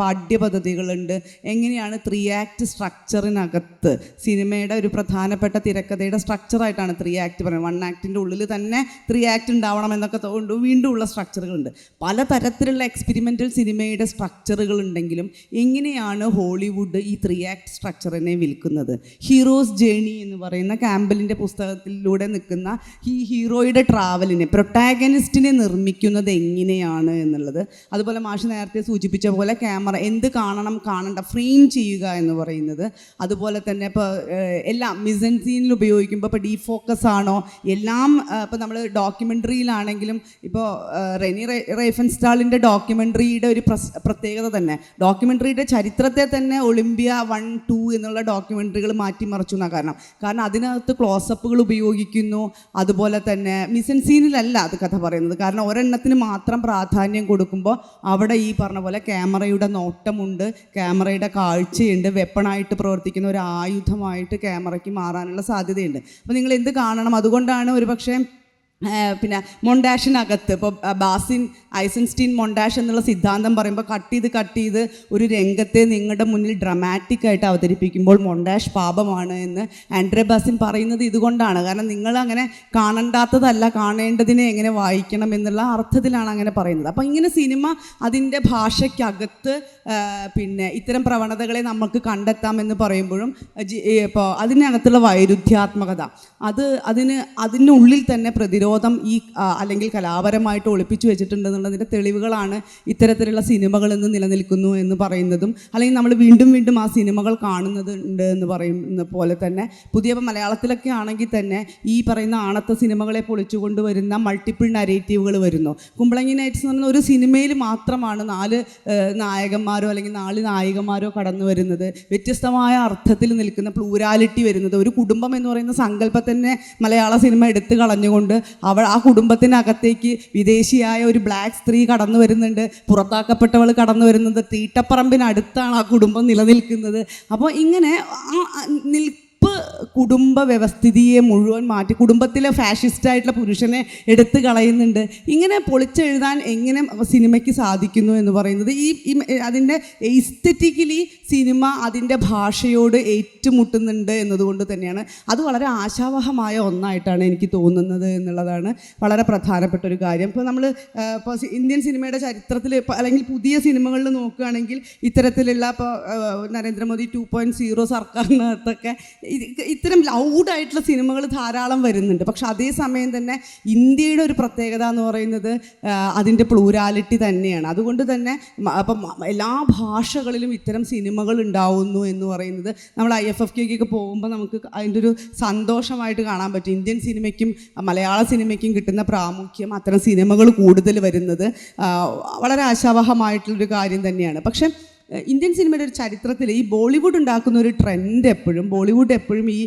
C: പാഠ്യപദ്ധതികളുണ്ട്. എങ്ങനെയാണ് 3 ആക്ട് സ്ട്രക്ചറിനകത്ത് സിനിമയുടെ ഒരു പ്രധാനപ്പെട്ട തിരക്കഥയുടെ സ്ട്രക്ചറായിട്ടാണ് 3 ആക്ട് പറയുന്നത്. 1 ആക്ടിൻ്റെ ഉള്ളിൽ തന്നെ 3 ആക്ട് ഉണ്ടാവണം എന്നൊക്കെ വീണ്ടും ഉള്ള സ്ട്രക്ചറുകളുണ്ട്. പലതരത്തിലുള്ള എക്സ്പെരിമെൻ്റൽ സിനിമയുടെ സ്ട്രക്ചറുകൾ ഉണ്ടെങ്കിലും എങ്ങനെയാണ് ഹോളിവുഡ് ഈ 3 ആക്ട് സ്ട്രക്ചറിനെ വിൽക്കുന്നത്? ഹീറോസ് ജേണി എന്ന് പറയുന്ന ക്യാമ്പലിൻ്റെ പുസ്തകത്തിലൂടെ നിൽക്കുന്ന ഈ ഹീറോയുടെ ട്രാവലിനെ, പ്രൊട്ടാഗനിസ്റ്റിനെ നിർമ്മിക്കുന്നത് എങ്ങനെയാണ് എന്നുള്ളത്. അതുപോലെ മാഷ് നേരത്തെ സൂചിപ്പിച്ച പോലെ ക്യാമറ എന്ത് കാണണം കാണണ്ട ഫ്രെയിം ചെയ്യുക എന്ന് പറയുന്നത്. അതുപോലെ തന്നെ ഇപ്പോൾ എല്ലാം മിസൻ സീനിൽ ഉപയോഗിക്കുമ്പോൾ ഇപ്പോൾ ഡീഫോക്കസ് ആണോ എല്ലാം. ഇപ്പോൾ നമ്മൾ ഡോക്യുമെൻ്ററിയിലാണെങ്കിലും ഇപ്പോൾ റെനി റൈഫൻസ്റ്റാളിൻ്റെ ഡോക്യുമെൻ്ററിയുടെ ഒരു പ്രത്യേകത തന്നെ, ഡോക്യുമെൻ്ററിയുടെ ചരിത്രത്തെ തന്നെ ഒളിമ്പിയ 1, 2 എന്നുള്ള ഡോക്യുമെൻ്ററികൾ മാറ്റിമറിച്ചു എന്നാണ്. കാരണം അതിനകത്ത് ക്ലോസപ്പുകൾ ഉപയോഗിക്കുന്നു. അതുപോലെ തന്നെ മിസൻ സീനിലല്ല അത് കഥ പറയുന്നത്. കാരണം ഒരെണ്ണത്തിന് മാത്രം പ്രാധാന്യം കൊടുക്കുമ്പോൾ അവിടെ ഈ പറഞ്ഞ പോലെ ക്യാമറയുടെ നോട്ടമുണ്ട്, ക്യാമറയുടെ കാഴ്ചയുണ്ട്, വെപ്പണായിട്ട് പ്രവർത്തിക്കുന്ന ഒരു ആയുധമായിട്ട് ക്യാമറയ്ക്ക് മാറാനുള്ള സാധ്യതയുണ്ട്. അപ്പോൾ നിങ്ങൾ എന്ത് കാണണം? അതുകൊണ്ടാണ് ഒരുപക്ഷെ പിന്നെ മൊണ്ടാഷിനകത്ത് ഇപ്പോൾ ബാസിൻ ഐസൻസ്റ്റീൻ മൊണ്ടാഷ് എന്നുള്ള സിദ്ധാന്തം പറയുമ്പോൾ കട്ട് ചെയ്ത് ഒരു രംഗത്തെ നിങ്ങളുടെ മുന്നിൽ ഡ്രമാറ്റിക്കായിട്ട് അവതരിപ്പിക്കുമ്പോൾ മൊണ്ടാഷ് പാപമാണ് എന്ന് ആൻഡ്രേ ബാസിൻ പറയുന്നത് ഇതുകൊണ്ടാണ്. കാരണം നിങ്ങൾ അങ്ങനെ കാണണ്ടാത്തതല്ല, കാണേണ്ടതിനെ എങ്ങനെ വായിക്കണം എന്നുള്ള അർത്ഥത്തിലാണ് അങ്ങനെ പറയുന്നത്. അപ്പോൾ ഇങ്ങനെ സിനിമ അതിൻ്റെ ഭാഷയ്ക്കകത്ത് പിന്നെ ഇത്തരം പ്രവണതകളെ നമുക്ക് കണ്ടെത്താമെന്ന് പറയുമ്പോഴും ഇപ്പോൾ അതിനകത്തുള്ള വൈരുദ്ധ്യാത്മകത അതിനുള്ളിൽ തന്നെ പ്രതിരോധം ഈ അല്ലെങ്കിൽ കലാപരമായിട്ട് ഒളിപ്പിച്ചു വെച്ചിട്ടുണ്ടെന്നുള്ളതിൻ്റെ തെളിവുകളാണ് ഇത്തരത്തിലുള്ള സിനിമകൾ ഇന്ന് നിലനിൽക്കുന്നു എന്ന് പറയുന്നതും, അല്ലെങ്കിൽ നമ്മൾ വീണ്ടും ആ സിനിമകൾ കാണുന്നുണ്ട് എന്ന് പറയുന്ന പോലെ തന്നെ പുതിയ മലയാളത്തിലൊക്കെ ആണെങ്കിൽ തന്നെ ഈ പറയുന്ന ആണത്ത സിനിമകളെ പൊളിച്ചുകൊണ്ട് വരുന്ന മൾട്ടിപ്പിൾ നരേറ്റീവുകൾ വരുന്നു. കുമ്പളങ്ങി നൈറ്റ്സ് എന്ന് പറയുന്ന ഒരു സിനിമയിൽ മാത്രമാണ് 4 നായകന്മാരോ അല്ലെങ്കിൽ 4 നായികമാരോ കടന്നു വരുന്നത്. വ്യത്യസ്തമായ അർത്ഥത്തിൽ നിൽക്കുന്ന പ്ലൂരാലിറ്റി വരുന്നത്. ഒരു കുടുംബം എന്ന് പറയുന്ന സങ്കല്പത്തന്നെ മലയാള സിനിമ എടുത്തു കളഞ്ഞുകൊണ്ട് ആ കുടുംബത്തിനകത്തേക്ക് വിദേശിയായ ഒരു ബ്ലാക്ക് സ്ത്രീ കടന്നു വരുന്നുണ്ട്, പുറത്താക്കപ്പെട്ടവൾ കടന്നു വരുന്നത്, തീട്ടപ്പറമ്പിനടുത്താണ് ആ കുടുംബം നിലനിൽക്കുന്നത്. അപ്പോൾ ഇങ്ങനെ കുടുംബ വ്യവസ്ഥിതിയെ മുഴുവൻ മാറ്റി കുടുംബത്തിലെ ഫാഷിസ്റ്റായിട്ടുള്ള പുരുഷനെ എടുത്തു കളയുന്നുണ്ട്. ഇങ്ങനെ പൊളിച്ചെഴുതാൻ എങ്ങനെ സിനിമയ്ക്ക് സാധിക്കുന്നു എന്ന് പറയുന്നത് അതിൻ്റെ എസ്തെറ്റിക്കലി സിനിമ അതിൻ്റെ ഭാഷയോട് ഏറ്റുമുട്ടുന്നുണ്ട് എന്നതുകൊണ്ട് തന്നെയാണ്. അത് വളരെ ആശാവഹമായ ഒന്നായിട്ടാണ് എനിക്ക് തോന്നുന്നത് എന്നുള്ളതാണ് വളരെ പ്രധാനപ്പെട്ട ഒരു കാര്യം. ഇപ്പോൾ നമ്മൾ ഇപ്പോൾ ഇന്ത്യൻ സിനിമയുടെ ചരിത്രത്തിൽ അല്ലെങ്കിൽ പുതിയ സിനിമകളിൽ നോക്കുകയാണെങ്കിൽ ഇത്തരത്തിലുള്ള ഇപ്പോൾ നരേന്ദ്രമോദി 2.0 സർക്കാരിനകത്തൊക്കെ ഇത്തരം ലൗഡായിട്ടുള്ള സിനിമകൾ ധാരാളം വരുന്നുണ്ട്. പക്ഷെ അതേസമയം തന്നെ ഇന്ത്യയുടെ ഒരു പ്രത്യേകത എന്ന് പറയുന്നത് അതിൻ്റെ പ്ലൂരാലിറ്റി തന്നെയാണ്. അതുകൊണ്ട് തന്നെ അപ്പം എല്ലാ ഭാഷകളിലും ഇത്തരം സിനിമകൾ ഉണ്ടാവുന്നു എന്ന് പറയുന്നത് നമ്മൾ IFFKക്കൊക്കെ പോകുമ്പോൾ നമുക്ക് അതിൻ്റെ ഒരു സന്തോഷമായിട്ട് കാണാൻ പറ്റും. ഇന്ത്യൻ സിനിമയ്ക്കും മലയാള സിനിമയ്ക്കും കിട്ടുന്ന പ്രാമുഖ്യം, അത്തരം സിനിമകൾ കൂടുതൽ വരുന്നത് വളരെ ആശാവഹമായിട്ടുള്ളൊരു കാര്യം തന്നെയാണ്. പക്ഷേ ഇന്ത്യൻ സിനിമയുടെ ഒരു ചരിത്രത്തിൽ ഈ ബോളിവുഡ് ഉണ്ടാക്കുന്ന ഒരു ട്രെൻഡ് ബോളിവുഡ് എപ്പോഴും ഈ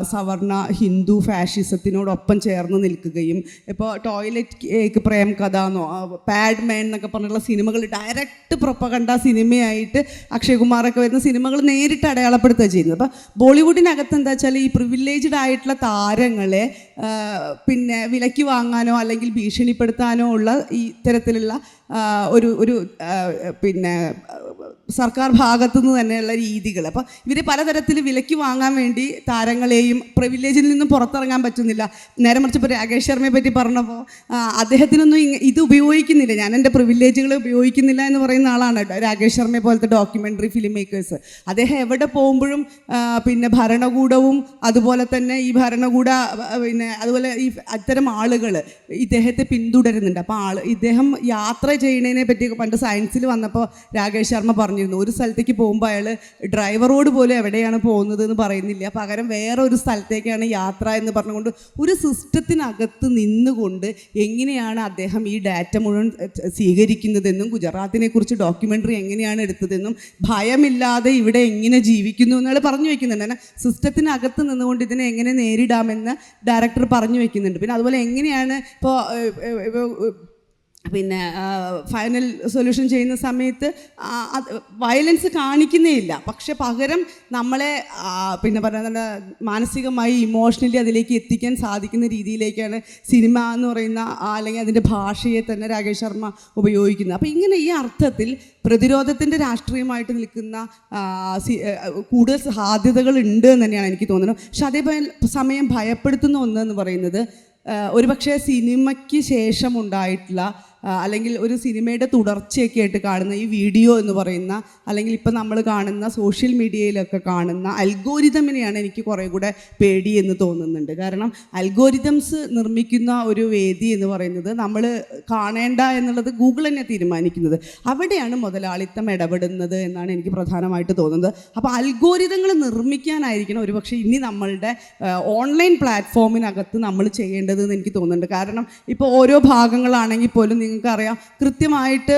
C: സവർണ ഹിന്ദു ഫാഷിസത്തിനോടൊപ്പം ചേർന്ന് നിൽക്കുകയും, ഇപ്പോൾ ടോയ്ലറ്റ് കേക്ക് പ്രേം കഥ എന്നോ പാഡ്മാൻ എന്നൊക്കെ പറഞ്ഞിട്ടുള്ള സിനിമകൾ ഡയറക്റ്റ് പ്രൊപ്പഗണ്ട സിനിമയായിട്ട് അക്ഷയകുമാറൊക്കെ വരുന്ന സിനിമകൾ നേരിട്ട് അടയാളപ്പെടുത്തുക ചെയ്യുന്നത്. അപ്പോൾ ബോളിവുഡിനകത്ത് എന്താ വെച്ചാൽ ഈ പ്രിവിലേജ്ഡ് ആയിട്ടുള്ള താരങ്ങളെ പിന്നെ വിലയ്ക്ക് വാങ്ങാനോ അല്ലെങ്കിൽ ഭീഷണിപ്പെടുത്താനോ ഉള്ള ഈ ഇത്തരത്തിലുള്ള ഒരു പിന്നെ സർക്കാർ ഭാഗത്തു നിന്ന് തന്നെയുള്ള രീതികൾ. അപ്പോൾ ഇവർ പലതരത്തിൽ വിലയ്ക്ക് വാങ്ങാൻ വേണ്ടി താരങ്ങളെയും പ്രിവിലേജിൽ നിന്നും പുറത്തിറങ്ങാൻ പറ്റുന്നില്ല. നേരെ മറിച്ച് ഇപ്പോൾ രാകേഷ് ശർമ്മയെ പറ്റി പറഞ്ഞപ്പോൾ അദ്ദേഹത്തിനൊന്നും ഇത് ഉപയോഗിക്കുന്നില്ല, ഞാൻ എൻ്റെ പ്രിവിലേജുകൾ ഉപയോഗിക്കുന്നില്ല എന്ന് പറയുന്ന ആളാണ് രാകേഷ് ശർമ്മയെ പോലത്തെ ഡോക്യുമെൻ്ററി ഫിലിം മേക്കേഴ്സ്. അദ്ദേഹം എവിടെ പോകുമ്പോഴും പിന്നെ ഭരണകൂടവും അതുപോലെ തന്നെ ഈ ഭരണകൂട പിന്നെ അതുപോലെ ഈ അത്തരം ആളുകൾ ഇദ്ദേഹത്തെ പിന്തുടരുന്നുണ്ട്. അപ്പോൾ ഇദ്ദേഹം യാത്ര ചെയ്യുന്നതിനെ പറ്റി പണ്ട് സയൻസിൽ വന്നപ്പോൾ രാകേഷ് ശർമ്മ പറഞ്ഞിരുന്നു, ഒരു സ്ഥലത്തേക്ക് പോകുമ്പോൾ അയാൾ ഡ്രൈവറോട് പോലും എവിടെയാണ് പോകുന്നത് എന്ന് പറയുന്നില്ല, പകരം വേറെ ഒരു സ്ഥലത്തേക്കാണ് യാത്ര എന്ന് പറഞ്ഞുകൊണ്ട് ഒരു സിസ്റ്റത്തിനകത്ത് നിന്നുകൊണ്ട് എങ്ങനെയാണ് അദ്ദേഹം ഈ ഡാറ്റ മുഴുവൻ സ്വീകരിക്കുന്നതെന്നും ഗുജറാത്തിനെ കുറിച്ച് ഡോക്യുമെൻ്ററി എങ്ങനെയാണ് എടുത്തതെന്നും ഭയമില്ലാതെ ഇവിടെ എങ്ങനെ ജീവിക്കുന്നു എന്നുള്ള പറഞ്ഞു വയ്ക്കുന്നുണ്ട്. കാരണം സിസ്റ്റത്തിനകത്ത് നിന്നുകൊണ്ട് ഇതിനെ എങ്ങനെ നേരിടാമെന്ന് ഡയറക്ടർ പറഞ്ഞു വയ്ക്കുന്നുണ്ട്. പിന്നെ അതുപോലെ എങ്ങനെയാണ് ഇപ്പോൾ പിന്നെ ഫൈനൽ സൊല്യൂഷൻ ചെയ്യുന്ന സമയത്ത് വയലൻസ് കാണിക്കുന്നേ ഇല്ല, പക്ഷെ പകരം നമ്മളെ പിന്നെ പറയുന്നത് മാനസികമായി ഇമോഷണലി അതിലേക്ക് എത്തിക്കാൻ സാധിക്കുന്ന രീതിയിലേക്കാണ് സിനിമ എന്ന് പറയുന്ന അല്ലെങ്കിൽ അതിൻ്റെ ഭാഷയെ തന്നെ രാകേഷ് ശർമ്മ ഉപയോഗിക്കുന്നത്. അപ്പോൾ ഇങ്ങനെ ഈ അർത്ഥത്തിൽ പ്രതിരോധത്തിൻ്റെ രാഷ്ട്രീയമായിട്ട് നിൽക്കുന്ന കൂടുതൽ സാധ്യതകൾ ഉണ്ട് എന്ന് തന്നെയാണ് എനിക്ക് തോന്നുന്നത്. പക്ഷെ അതേ സമയം ഭയപ്പെടുത്തുന്ന ഒന്നെന്ന് പറയുന്നത് ഒരുപക്ഷെ സിനിമയ്ക്ക് ശേഷം ഉണ്ടായിട്ടുള്ള അല്ലെങ്കിൽ ഒരു സിനിമയുടെ തുടർച്ചയൊക്കെ ആയിട്ട് കാണുന്ന ഈ വീഡിയോ എന്ന് പറയുന്ന അല്ലെങ്കിൽ ഇപ്പം നമ്മൾ കാണുന്ന സോഷ്യൽ മീഡിയയിലൊക്കെ കാണുന്ന അൽഗോരിതമിനെയാണ് എനിക്ക് കുറേ കൂടെ പേടി എന്ന് തോന്നുന്നുണ്ട്. കാരണം അൽഗോരിതംസ് നിർമ്മിക്കുന്ന ഒരു വേദി എന്ന് പറയുന്നത് നമ്മൾ കാണേണ്ട എന്നുള്ളത് ഗൂഗിൾ തന്നെ തീരുമാനിക്കുന്നത്. അവിടെയാണ് മുതലാളിത്തം ഇടപെടുന്നത് എന്നാണ് എനിക്ക് പ്രധാനമായിട്ട് തോന്നുന്നത്. അപ്പോൾ അൽഗോരിതങ്ങൾ നിർമ്മിക്കാനായിരിക്കണം ഒരുപക്ഷെ ഇനി നമ്മളുടെ ഓൺലൈൻ പ്ലാറ്റ്ഫോമിനകത്ത് നമ്മൾ ചെയ്യേണ്ടതെന്ന് എനിക്ക് തോന്നുന്നുണ്ട്. കാരണം ഇപ്പോൾ ഓരോ ഭാഗങ്ങളാണെങ്കിൽ പോലും നിങ്ങൾക്കറിയാം കൃത്യമായിട്ട്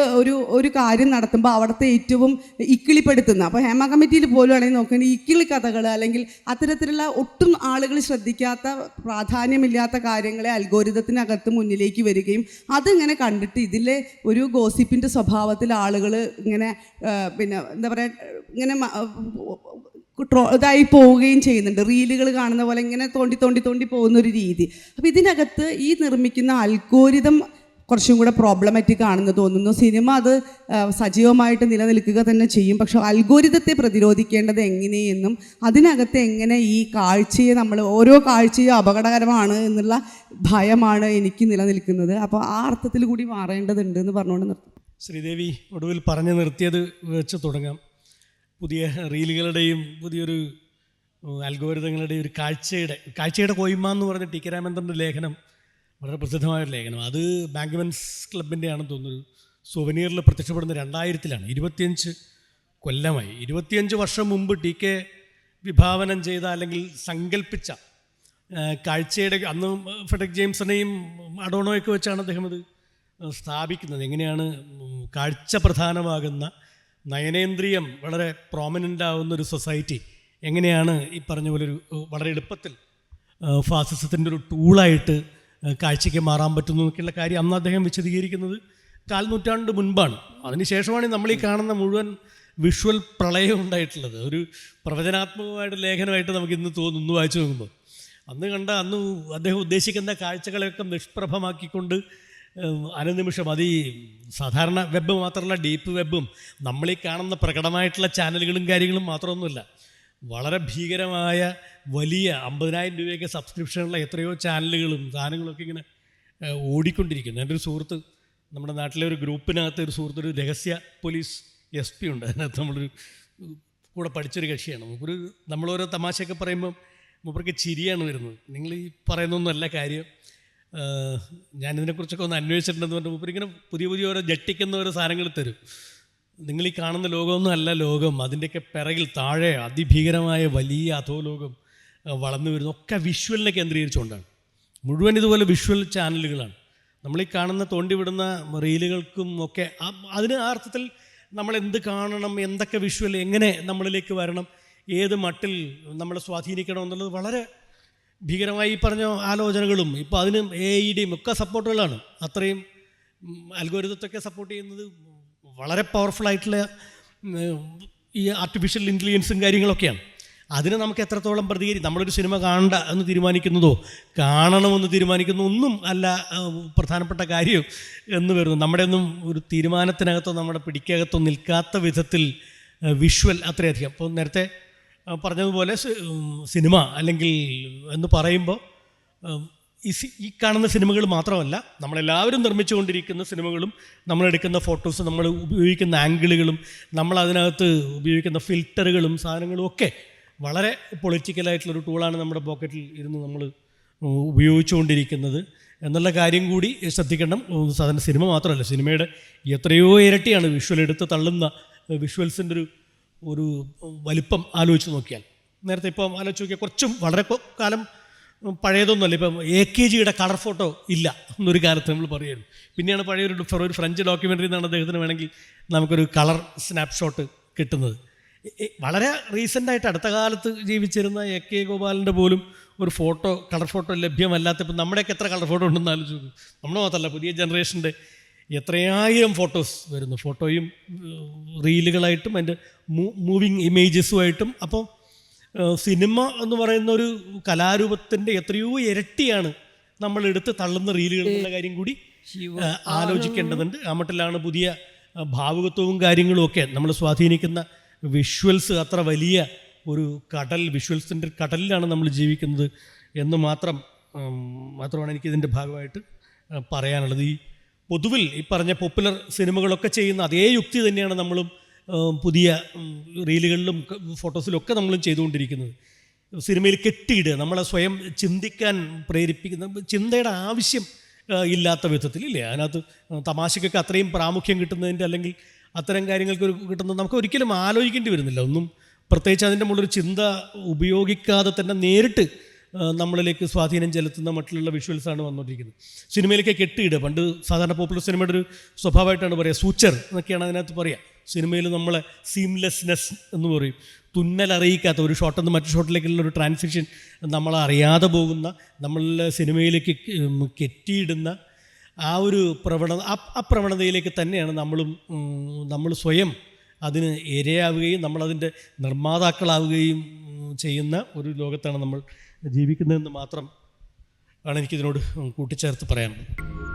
C: ഒരു കാര്യം നടത്തുമ്പോൾ അവിടുത്തെ ഏറ്റവും ഇക്കിളിപ്പെടുത്തുന്ന, അപ്പോൾ ഹേമ കമ്മിറ്റിയിൽ പോലും ആണെങ്കിൽ നോക്കുകയാണെങ്കിൽ ഇക്കിളി കഥകൾ അല്ലെങ്കിൽ അത്തരത്തിലുള്ള ഒട്ടും ആളുകൾ ശ്രദ്ധിക്കാത്ത പ്രാധാന്യമില്ലാത്ത കാര്യങ്ങളെ അൽഗോരിതത്തിനകത്ത് മുന്നിലേക്ക് വരികയും അതിങ്ങനെ കണ്ടിട്ട് ഇതിലെ ഒരു ഗോസിപ്പിൻ്റെ സ്വഭാവത്തിൽ ആളുകൾ ഇങ്ങനെ പിന്നെ എന്താ പറയുക ഇങ്ങനെ ഇതായി പോവുകയും ചെയ്യുന്നുണ്ട്. റീലുകൾ കാണുന്ന പോലെ ഇങ്ങനെ തോണ്ടി പോകുന്നൊരു രീതി. അപ്പോൾ ഇതിനകത്ത് ഈ നിർമ്മിക്കുന്ന അൽഗോരിതം കുറച്ചും കൂടെ പ്രോബ്ലമാറ്റിക് ആണെന്ന് തോന്നുന്നു. സിനിമ അത് സജീവമായിട്ട് നിലനിൽക്കുക തന്നെ ചെയ്യും, പക്ഷേ അൽഗോരിതത്തെ പ്രതിരോധിക്കേണ്ടത് എങ്ങനെയെന്നും അതിനകത്ത് എങ്ങനെ ഈ കാഴ്ചയെ നമ്മൾ ഓരോ കാഴ്ചയും അപകടകരമാണ് എന്നുള്ള ഭയമാണ് എനിക്ക് നിലനിൽക്കുന്നത്. അപ്പോൾ ആ അർത്ഥത്തിൽ കൂടി മാറേണ്ടതുണ്ട് എന്ന് പറഞ്ഞുകൊണ്ട് നിർത്തും.
D: ശ്രീദേവി ഒടുവിൽ പറഞ്ഞു നിർത്തിയത് വെച്ച് തുടങ്ങാം. പുതിയ റീലുകളുടെയും പുതിയൊരു അൽഗോരിതങ്ങളുടെയും ഒരു കാഴ്ചയുടെ കോയ്മ എന്ന് പറഞ്ഞ ടി കെ രാമേന്ദ്രൻ്റെ ലേഖനം വളരെ പ്രസിദ്ധമായൊരു ലേഖനം. അത് ബാങ്ക്മെൻസ് ക്ലബിൻ്റെ ആണെന്ന് തോന്നുന്നു. സുവനീറിൽ പ്രത്യക്ഷപ്പെടുന്ന 2000-ലാണ്. 25 കൊല്ലമായി. 25 വർഷം മുമ്പ് ടി കെ വിഭാവനം ചെയ്ത അല്ലെങ്കിൽ സങ്കല്പിച്ച കാഴ്ചയുടെ അന്ന് ഫെഡറിക് ജെയിംസനെയും അഡോണോയൊക്കെ വെച്ചാണ് അദ്ദേഹം അത് സ്ഥാപിക്കുന്നത്. എങ്ങനെയാണ് കാഴ്ച പ്രധാനമാകുന്ന നയനേന്ദ്രിയം വളരെ പ്രോമിനൻ്റ് ആവുന്ന ഒരു സൊസൈറ്റി എങ്ങനെയാണ് ഈ പറഞ്ഞ പോലെ ഒരു വളരെ എളുപ്പത്തിൽ ഫാസിസത്തിൻ്റെ ഒരു ടൂളായിട്ട് കാഴ്ചയ്ക്ക് മാറാൻ പറ്റുന്നു എന്നൊക്കെയുള്ള കാര്യം അന്ന് അദ്ദേഹം വിശദീകരിക്കുന്നത് 4 നൂറ്റാണ്ട് മുൻപാണ്. അതിനുശേഷമാണ് നമ്മൾ ഈ കാണുന്ന മുഴുവൻ വിഷ്വൽ പ്രളയം ഉണ്ടായിട്ടുള്ളത്. ഒരു പ്രവചനാത്മകമായിട്ട് ലേഖനമായിട്ട് നമുക്കിന്ന് തോന്നുന്നു വായിച്ചു നോക്കുമ്പോൾ. അന്ന് അദ്ദേഹം ഉദ്ദേശിക്കുന്ന കാഴ്ചകളെയൊക്കെ നിഷ്പ്രഭമാക്കിക്കൊണ്ട് അനുനിമിഷം അത് ഈ സാധാരണ വെബ് മാത്രമല്ല, ഡീപ്പ് വെബും നമ്മളീ കാണുന്ന പ്രകടമായിട്ടുള്ള ചാനലുകളും കാര്യങ്ങളും മാത്രമൊന്നുമില്ല, വളരെ ഭീകരമായ വലിയ 50,000 രൂപയൊക്കെ സബ്സ്ക്രിപ്ഷനുള്ള എത്രയോ ചാനലുകളും സാധനങ്ങളൊക്കെ ഇങ്ങനെ ഓടിക്കൊണ്ടിരിക്കുന്നു. എൻ്റെ ഒരു സുഹൃത്ത്, നമ്മുടെ നാട്ടിലെ ഒരു ഗ്രൂപ്പിനകത്ത് ഒരു സുഹൃത്ത്, ഒരു രഹസ്യ പോലീസ് SP ഉണ്ട്. അതിനകത്ത് നമ്മളൊരു കൂടെ പഠിച്ചൊരു കക്ഷിയാണ്. നമ്മളോരോ തമാശയൊക്കെ പറയുമ്പം മൂപ്പർക്ക് ചിരിയാണ് വരുന്നത്. നിങ്ങൾ ഈ പറയുന്നൊന്നുമല്ല കാര്യം, ഞാനിതിനെക്കുറിച്ചൊക്കെ ഒന്ന് അന്വേഷിച്ചിട്ടുണ്ടെന്ന് പറഞ്ഞാൽ മൂപ്പരിങ്ങനെ പുതിയ ഓരോ ജട്ടിക്കുന്ന ഓരോ സാധനങ്ങൾ തരും. നിങ്ങളീ കാണുന്ന ലോകമൊന്നും അല്ല ലോകം, അതിൻ്റെയൊക്കെ പിറകിൽ താഴെ അതിഭീകരമായ വലിയ അധോലോകം വളർന്നു വരുന്നു. ഒക്കെ വിഷ്വലിനെ കേന്ദ്രീകരിച്ചുകൊണ്ടാണ്. മുഴുവൻ ഇതുപോലെ വിഷ്വൽ ചാനലുകളാണ്. നമ്മളീ കാണുന്ന തോണ്ടിവിടുന്ന റീലുകൾക്കും ഒക്കെ അതിന് ആ അർത്ഥത്തിൽ നമ്മൾ എന്ത് കാണണം, എന്തൊക്കെ വിഷ്വൽ എങ്ങനെ നമ്മളിലേക്ക് വരണം, ഏത് മട്ടിൽ നമ്മളെ സ്വാധീനിക്കണം എന്നുള്ളത് വളരെ ഭീകരമായി പറഞ്ഞ ആലോചനകളും ഇപ്പോൾ അതിന് AIയുടെയും ഒക്കെ സപ്പോർട്ടുകളാണ്. അത്രയും അൽഗോരിതത്തൊക്കെ സപ്പോർട്ട് ചെയ്യുന്നത് വളരെ പവർഫുള്ളായിട്ടുള്ള ഈ ആർട്ടിഫിഷ്യൽ ഇൻ്റലിജൻസും കാര്യങ്ങളൊക്കെയാണ്. അതിന് നമുക്ക് എത്രത്തോളം നമ്മളൊരു സിനിമ കാണണ്ട എന്ന് തീരുമാനിക്കുന്നതോ കാണണമെന്ന് തീരുമാനിക്കുന്നതോ ഒന്നും അല്ല പ്രധാനപ്പെട്ട കാര്യം എന്ന് വരുന്നു. നമ്മുടെ ഒന്നും ഒരു തീരുമാനത്തിനകത്തോ നമ്മുടെ പിടിക്കകത്തോ നിൽക്കാത്ത വിധത്തിൽ വിഷ്വൽ അത്രയധികം. അപ്പോൾ നേരത്തെ പറഞ്ഞതുപോലെ സിനിമ അല്ലെങ്കിൽ എന്ന് പറയുമ്പോൾ ഈ കാണുന്ന സിനിമകൾ മാത്രമല്ല, നമ്മളെല്ലാവരും നിർമ്മിച്ചുകൊണ്ടിരിക്കുന്ന സിനിമകളും നമ്മളെടുക്കുന്ന ഫോട്ടോസും നമ്മൾ ഉപയോഗിക്കുന്ന ആംഗിളുകളും നമ്മളതിനകത്ത് ഉപയോഗിക്കുന്ന ഫിൽറ്ററുകളും സാധനങ്ങളും ഒക്കെ വളരെ പൊളിറ്റിക്കലായിട്ടുള്ളൊരു ടൂളാണ് നമ്മുടെ പോക്കറ്റിൽ ഇരുന്ന് നമ്മൾ ഉപയോഗിച്ചുകൊണ്ടിരിക്കുന്നത് എന്നുള്ള കാര്യം കൂടി ശ്രദ്ധിക്കണം. സാധാരണ സിനിമ മാത്രമല്ല, സിനിമയുടെ എത്രയോ ഇരട്ടിയാണ് വിഷ്വൽ എടുത്ത് തള്ളുന്ന വിഷ്വൽസിൻ്റെ ഒരു വലിപ്പം ആലോചിച്ച് നോക്കിയാൽ. നേരത്തെ ഇപ്പം ആലോചിച്ച് നോക്കിയാൽ കുറച്ചും വളരെ കാലം പഴയതൊന്നുമല്ല. ഇപ്പം AKGയുടെ കളർ ഫോട്ടോ ഇല്ല എന്നൊരു കാലത്ത് നമ്മൾ പറയുമായിരുന്നു. പിന്നെയാണ് പഴയൊരു ഫ്രഞ്ച് ഡോക്യുമെൻ്ററി എന്നാണ് അദ്ദേഹത്തിന് വേണമെങ്കിൽ നമുക്കൊരു കളർ സ്നാപ്ഷോട്ട് കിട്ടുന്നത്. വളരെ റീസെൻ്റായിട്ട് അടുത്ത കാലത്ത് ജീവിച്ചിരുന്ന AK ഗോപാലൻ്റെ പോലും ഒരു കളർ ഫോട്ടോ ലഭ്യമല്ലാത്തപ്പോൾ നമ്മുടെയൊക്കെ എത്ര കളർ ഫോട്ടോ ഉണ്ടെന്ന് ആലോചിച്ച് നോക്കും. നമ്മൾ മാത്രമല്ല, പുതിയ ജനറേഷൻ്റെ എത്രയായിരം ഫോട്ടോസ് വരുന്നു, ഫോട്ടോയും റീലുകളായിട്ടും അതിൻ്റെ മൂവിങ് ഇമേജസുമായിട്ടും. അപ്പോൾ സിനിമ എന്ന് പറയുന്ന ഒരു കലാരൂപത്തിൻ്റെ എത്രയോ ഇരട്ടിയാണ് നമ്മൾ എടുത്ത് തള്ളുന്ന റീലുകൾ എന്നുള്ള കാര്യം കൂടി ആലോചിക്കേണ്ടതുണ്ട്. ആ മട്ടിലാണ് പുതിയ ഭാവുകത്വവും കാര്യങ്ങളും ഒക്കെ നമ്മൾ സ്വാധീനിക്കുന്ന വിഷ്വൽസ് അത്ര വലിയ ഒരു വിഷ്വൽസിൻ്റെ കടലിലാണ് നമ്മൾ ജീവിക്കുന്നത് എന്ന് മാത്രമാണ് എനിക്കിതിൻ്റെ ഭാഗമായിട്ട് പറയാനുള്ളത്. ഈ പൊതുവിൽ ഈ പറഞ്ഞ പോപ്പുലർ സിനിമകളൊക്കെ ചെയ്യുന്ന അതേ യുക്തി തന്നെയാണ് നമ്മളും പുതിയ റീലുകളിലും ഫോട്ടോസിലൊക്കെ നമ്മളും ചെയ്തുകൊണ്ടിരിക്കുന്നത്. സിനിമയിൽ കെട്ടിയിടുക, നമ്മളെ സ്വയം ചിന്തിക്കാൻ പ്രേരിപ്പിക്കുന്ന, ചിന്തയുടെ ആവശ്യം ഇല്ലാത്ത വിധത്തിൽ ഇല്ലേ, അതിനകത്ത് തമാശയ്ക്കൊക്കെ അത്രയും പ്രാമുഖ്യം കിട്ടുന്നതിൻ്റെ അല്ലെങ്കിൽ അത്തരം കാര്യങ്ങൾക്ക് കിട്ടുന്നത് നമുക്ക് ഒരിക്കലും ആലോചിക്കേണ്ടി വരുന്നില്ല. ഒന്നും പ്രത്യേകിച്ച് അതിൻ്റെ മുകളിലൊരു ചിന്ത ഉപയോഗിക്കാതെ തന്നെ നേരിട്ട് നമ്മളിലേക്ക് സ്വാധീനം ചെലുത്തുന്ന മറ്റുള്ള വിഷ്വൽസാണ് വന്നുകൊണ്ടിരിക്കുന്നത്. സിനിമയിലേക്ക് കെട്ടിയിടുക, പണ്ട് സാധാരണ പോപ്പുലർ സിനിമയുടെ ഒരു സ്വഭാവമായിട്ടാണ് പറയുക, സൂച്ചർ എന്നൊക്കെയാണ് അതിനകത്ത് പറയുക. സിനിമയിൽ നമ്മളെ സീംലെസ്നെസ് എന്ന് പറയും, തുന്നലറിയിക്കാത്ത ഒരു ഷോട്ടിൽ നിന്ന് മറ്റു ഷോട്ടിലേക്കുള്ള ഒരു ട്രാൻസിഷൻ നമ്മളറിയാതെ പോകുന്ന, നമ്മളുടെ സിനിമയിലേക്ക് കെട്ടിയിടുന്ന ആ ഒരു പ്രവണതയിലേക്ക് തന്നെയാണ് നമ്മൾ സ്വയം അതിന് ഇരയാവുകയും നമ്മളതിൻ്റെ നിർമ്മാതാക്കളാവുകയും ചെയ്യുന്ന ഒരു ലോകത്താണ് നമ്മൾ ജീവിക്കുന്നതെന്ന് മാത്രം ആണ് എനിക്കിതിനോട് കൂട്ടിച്ചേർത്ത് പറയാനുള്ളത്.